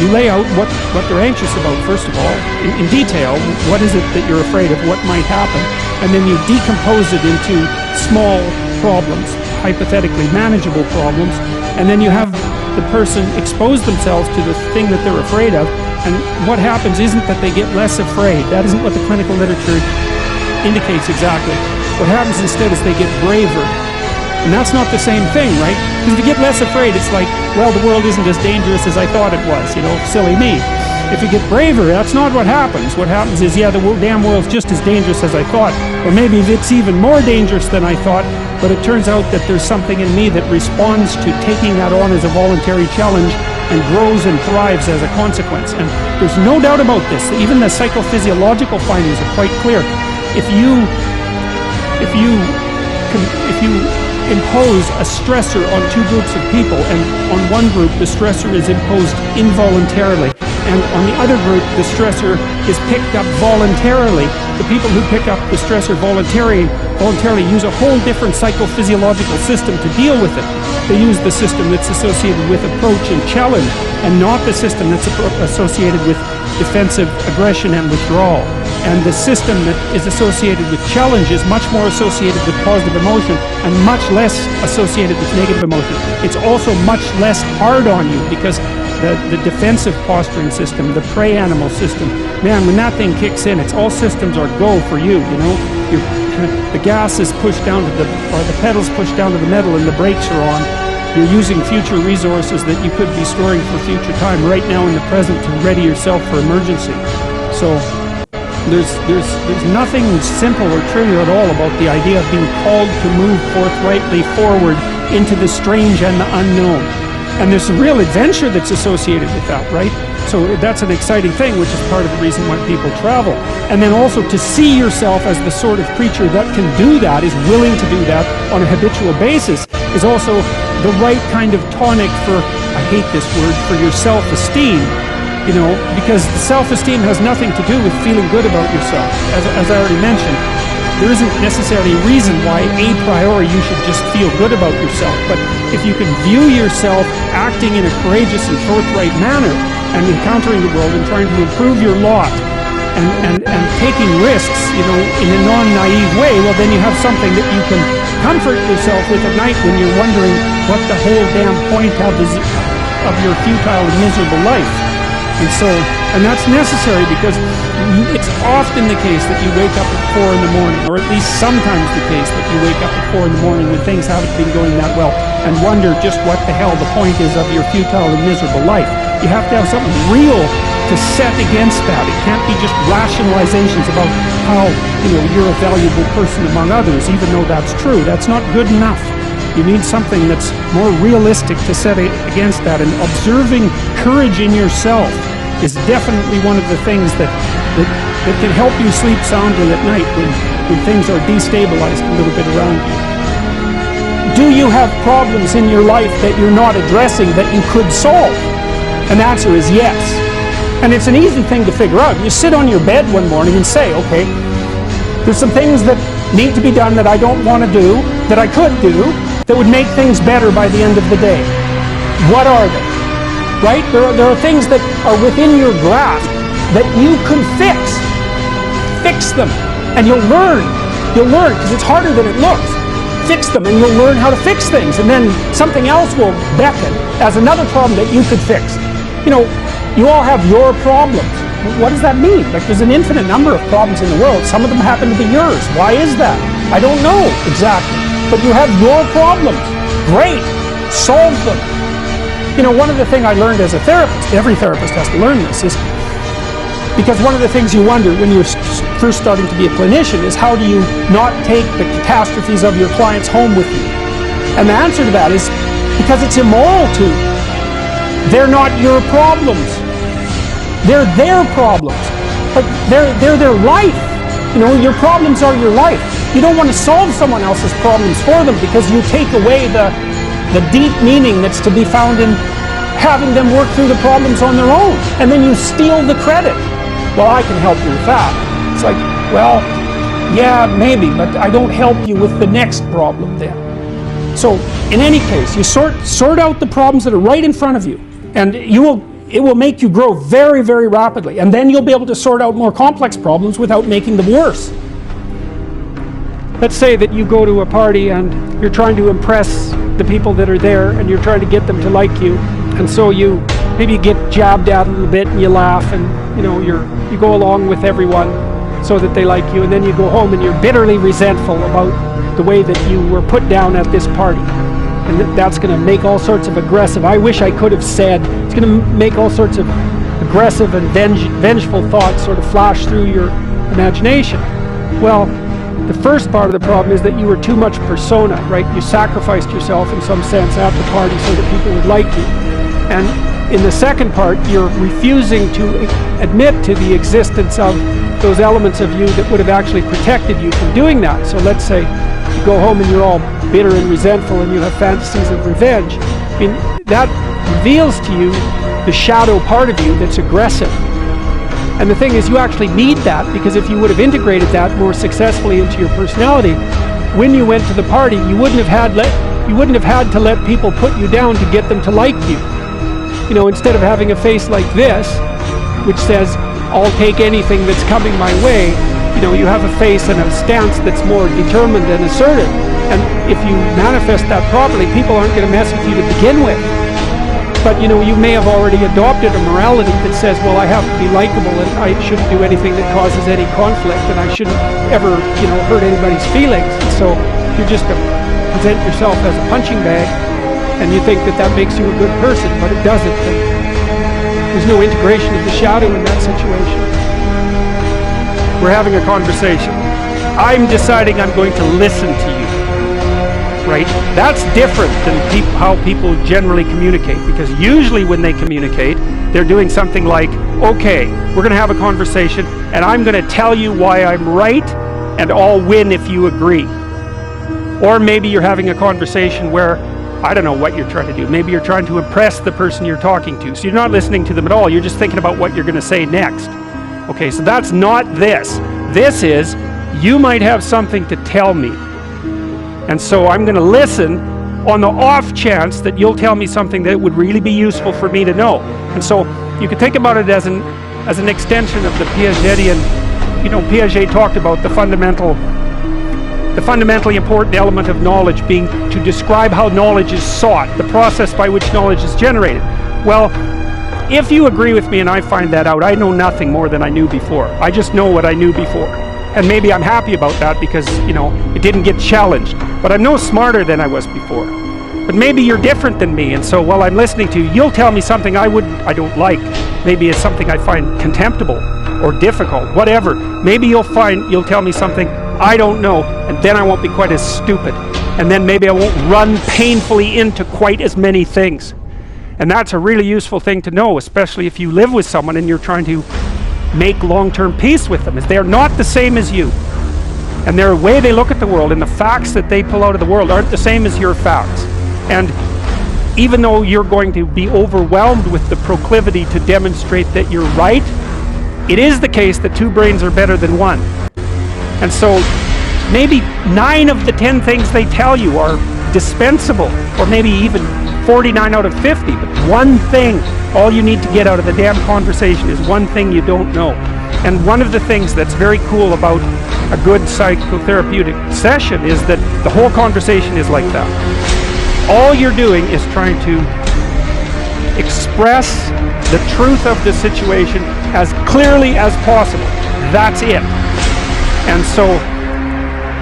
Speaker 3: you lay out what they're anxious about, first of all, in detail. What is it that you're afraid of? What might happen? And then you decompose it into small problems, hypothetically manageable problems, and then you have the person expose themselves to the thing that they're afraid of, and what happens isn't that they get less afraid. That isn't what the clinical literature indicates exactly. What happens instead is they get braver. And that's not the same thing, right? Because if you get less afraid, it's like, well, the world isn't as dangerous as I thought it was, you know, silly me. If you get braver, that's not what happens. What happens is, yeah, the damn world's just as dangerous as I thought, or maybe it's even more dangerous than I thought, but it turns out that there's something in me that responds to taking that on as a voluntary challenge and grows and thrives as a consequence. And there's no doubt about this. Even the psychophysiological findings are quite clear. If you impose a stressor on two groups of people, and on one group the stressor is imposed involuntarily, and on the other group the stressor is picked up voluntarily, the people who pick up the stressor voluntarily use a whole different psychophysiological system to deal with it. They use the system that's associated with approach and challenge, and not the system that's associated with defensive aggression and withdrawal. And the system that is associated with challenge is much more associated with positive emotion and much less associated with negative emotion. It's also much less hard on you because the defensive posturing system, the prey animal system, man, when that thing kicks in, it's all systems are go for you, you know. The gas is pushed down to the pedals pushed down to the metal and the brakes are on. You're using future resources that you could be storing for future time right now in the present to ready yourself for emergency. So there's nothing simple or trivial at all about the idea of being called to move forthrightly forward into the strange and the unknown. And there's a real adventure that's associated with that, right? So that's an exciting thing, which is part of the reason why people travel. And then also to see yourself as the sort of creature that can do that, is willing to do that on a habitual basis, is also the right kind of tonic for, I hate this word, for your self-esteem. You know, because self-esteem has nothing to do with feeling good about yourself. As I already mentioned, there isn't necessarily a reason why a priori you should just feel good about yourself. But if you can view yourself acting in a courageous and forthright manner and encountering the world and trying to improve your lot and taking risks, you know, in a non-naive way, well, then you have something that you can comfort yourself with at night when you're wondering what the whole damn point of your futile and miserable life. And that's necessary because it's often the case that you wake up at 4 in the morning, or at least sometimes the case that you wake up at 4 in the morning when things haven't been going that well, and wonder just what the hell the point is of your futile and miserable life. You have to have something real to set against that. It can't be just rationalizations about how, you know, you're a valuable person among others, even though that's true. That's not good enough. You need something that's more realistic to set against that, and observing courage in yourself is definitely one of the things that can help you sleep soundly at night when things are destabilized a little bit around you. Do you have problems in your life that you're not addressing that you could solve? And the answer is yes. And it's an easy thing to figure out. You sit on your bed one morning and say, okay, there's some things that need to be done that I don't want to do, that I could do, that would make things better by the end of the day. What are they? Right? There are things that are within your grasp that you can fix. Fix them. And you'll learn, because it's harder than it looks. Fix them and you'll learn how to fix things. And then something else will beckon as another problem that you could fix. You know, you all have your problems. What does that mean? Like, there's an infinite number of problems in the world. Some of them happen to be yours. Why is that? I don't know exactly. But you have your problems. Great. Solve them. You know, one of the things I learned as a therapist, every therapist has to learn this, is because one of the things you wonder when you're first starting to be a clinician is how do you not take the catastrophes of your clients home with you? And the answer to that is because it's immoral to. They're not your problems. They're their problems. Like, they're their life. You know, your problems are your life. You don't want to solve someone else's problems for them because you take away the deep meaning that's to be found in having them work through the problems on their own. And then you steal the credit. Well, I can help you with that. It's like, well, yeah, maybe, but I don't help you with the next problem then. So, in any case, you sort out the problems that are right in front of you, and it will make you grow very, very rapidly. And then you'll be able to sort out more complex problems without making them worse. Let's say that you go to a party and you're trying to impress the people that are there and you're trying to get them to like you, and so you maybe get jabbed at a little bit and you laugh and you go along with everyone so that they like you, and then you go home and you're bitterly resentful about the way that you were put down at this party, and that's going to make all sorts of aggressive, I wish I could have said, it's going to make all sorts of aggressive and vengeful thoughts sort of flash through your imagination. Well, the first part of the problem is that you were too much persona, right? You sacrificed yourself in some sense at the party so that people would like you. And in the second part, you're refusing to admit to the existence of those elements of you that would have actually protected you from doing that. So let's say you go home and you're all bitter and resentful and you have fantasies of revenge. I mean, that reveals to you the shadow part of you that's aggressive. And the thing is, you actually need that, because if you would have integrated that more successfully into your personality, when you went to the party, you wouldn't have had to let people put you down to get them to like you. You know, instead of having a face like this, which says,
Speaker 4: I'll take anything that's coming my way. You know, you have a face and a stance that's more determined and assertive. And if you manifest that properly, people aren't going to mess with you to begin with. But you know, you may have already adopted a morality that says, well, I have to be likable and I shouldn't do anything that causes any conflict and I shouldn't ever, you know, hurt anybody's feelings. And so you're just to present yourself as a punching bag and you think that that makes you a good person, but it doesn't. There's no integration of the shadow in that situation. We're having a conversation. I'm deciding I'm going to listen to you. Right? That's different than how people generally communicate, because usually when they communicate, they're doing something like, okay, we're going to have a conversation and I'm going to tell you why I'm right and I'll win if you agree. Or maybe you're having a conversation where, I don't know what you're trying to do. Maybe you're trying to impress the person you're talking to. So you're not listening to them at all. You're just thinking about what you're going to say next. Okay, so that's not this. This is, you might have something to tell me. And so I'm going to listen on the off chance that you'll tell me something that would really be useful for me to know. And so you can think about it as an extension of the Piagetian. You know, Piaget talked about the fundamentally important element of knowledge being to describe how knowledge is sought, the process by which knowledge is generated. Well, if you agree with me and I find that out, I know nothing more than I knew before. I just know what I knew before. And maybe I'm happy about that because, you know, it didn't get challenged. But I'm no smarter than I was before. But maybe you're different than me, and so while I'm listening to you, you'll tell me something I don't like. Maybe it's something I find contemptible or difficult, whatever. Maybe you'll tell me something I don't know, and then I won't be quite as stupid. And then maybe I won't run painfully into quite as many things. And that's a really useful thing to know, especially if you live with someone and you're trying to make long-term peace with them, is they're not the same as you. And their way they look at the world and the facts that they pull out of the world aren't the same as your facts. And even though you're going to be overwhelmed with the proclivity to demonstrate that you're right, it is the case that two brains are better than one. And so maybe 9 of the 10 things they tell you are dispensable, or maybe even 49 out of 50, but one thing, all you need to get out of the damn conversation is one thing you don't know. And one of the things that's very cool about a good psychotherapeutic session is that the whole conversation is like that. All you're doing is trying to express the truth of the situation as clearly as possible. That's it. And so,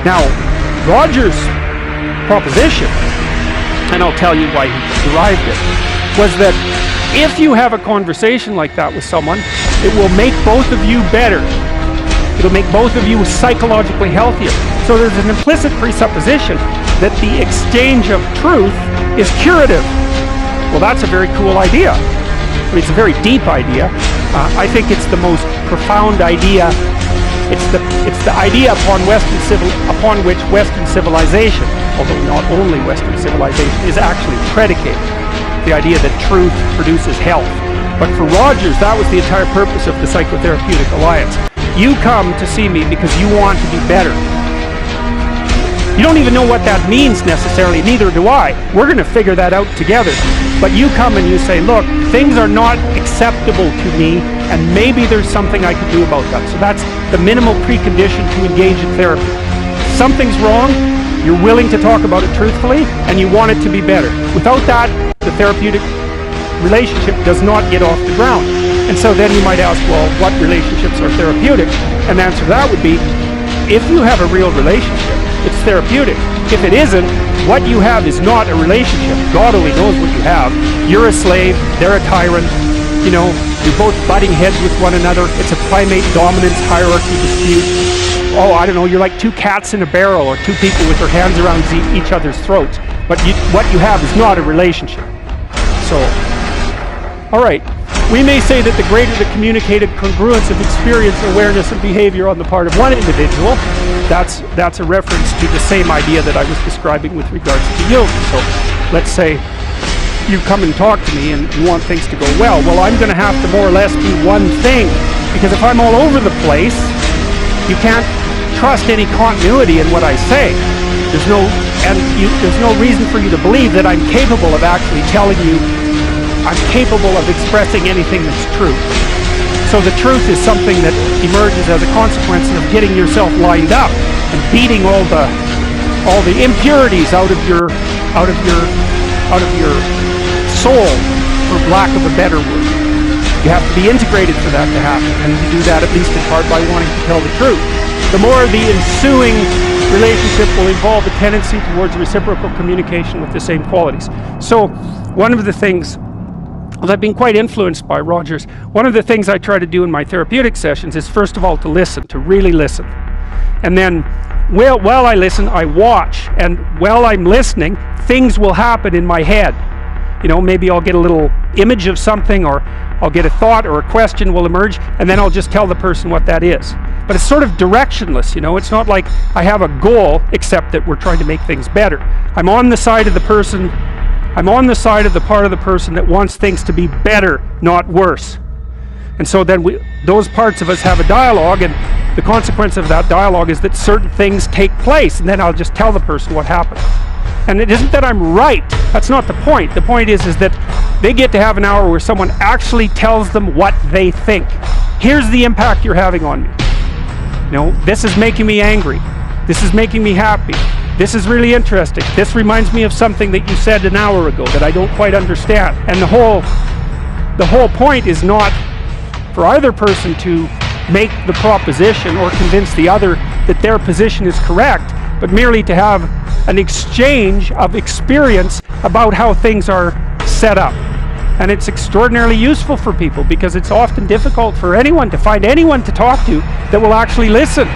Speaker 4: now, Roger's proposition, and I'll tell you why he derived it, was that if you have a conversation like that with someone, it will make both of you better. It'll make both of you psychologically healthier. So there's an implicit presupposition that the exchange of truth is curative. Well, that's a very cool idea. I mean, it's a very deep idea. I think it's the most profound idea. It's the idea upon which Western civilization, although not only Western civilization, is actually predicated. The idea that truth produces health. But for Rogers, that was the entire purpose of the Psychotherapeutic Alliance. You come to see me because you want to be better. You don't even know what that means necessarily, neither do I. We're going to figure that out together. But you come and you say, look, things are not acceptable to me, and maybe there's something I could do about that. So that's the minimal precondition to engage in therapy. Something's wrong, you're willing to talk about it truthfully, and you want it to be better. Without that, the therapeutic relationship does not get off the ground. And so then you might ask, well, what relationships are therapeutic? And the answer to that would be, if you have a real relationship, it's therapeutic. If it isn't, what you have is not a relationship. God only knows what you have. You're a slave, they're a tyrant, you know, you're both butting heads with one another. It's a primate dominance hierarchy dispute. Oh, I don't know, you're like two cats in a barrel or two people with their hands around each other's throats. But what you have is not a relationship. So, all right. We may say that the greater the communicated congruence of experience, awareness, and behavior on the part of one individual, that's a reference to the same idea that I was describing with regards to yoga. So let's say you come and talk to me and you want things to go well. Well, I'm going to have to more or less be one thing, because if I'm all over the place, you can't trust any continuity in what I say. There's no reason for you to believe that I'm capable of actually telling you I'm capable of expressing anything that's true.
Speaker 3: so the truth is something that emerges as a consequence of getting yourself lined up and beating all the impurities out of your soul, for lack of a better word. You have to be integrated for that to happen, and you do that at least in part by wanting to tell the truth. The more the ensuing relationship will involve a tendency towards reciprocal communication with the same qualities. So one of the things, well, I've been quite influenced by Rogers. One of the things I try to do in my therapeutic sessions is, first of all, to listen, to really listen. And then while I listen, I watch, and while I'm listening, things will happen in my head. You know, maybe I'll get a little image of something, or I'll get a thought or a question will emerge, and then I'll just tell the person what that is. But it's sort of directionless, you know. It's not like I have a goal, except that we're trying to make things better. I'm on the side of the person, I'm on the side of the part of the person that wants things to be better, not worse. And so then those parts of us have a dialogue, and the consequence of that dialogue is that certain things take place, and then I'll just tell the person what happened. And it isn't that I'm right. That's not the point. The point is that they get to have an hour where someone actually tells them what they think. Here's the impact you're having on me. You know, this is making me angry. This is making me happy. This is really interesting. This reminds me of something that you said an hour ago that I don't quite understand. And the whole point is not for either person to make the proposition or convince the other that their position is correct, but merely to have an exchange of experience about how things are set up. And it's extraordinarily useful for people, because it's often difficult for anyone to find anyone to talk to that will actually listen.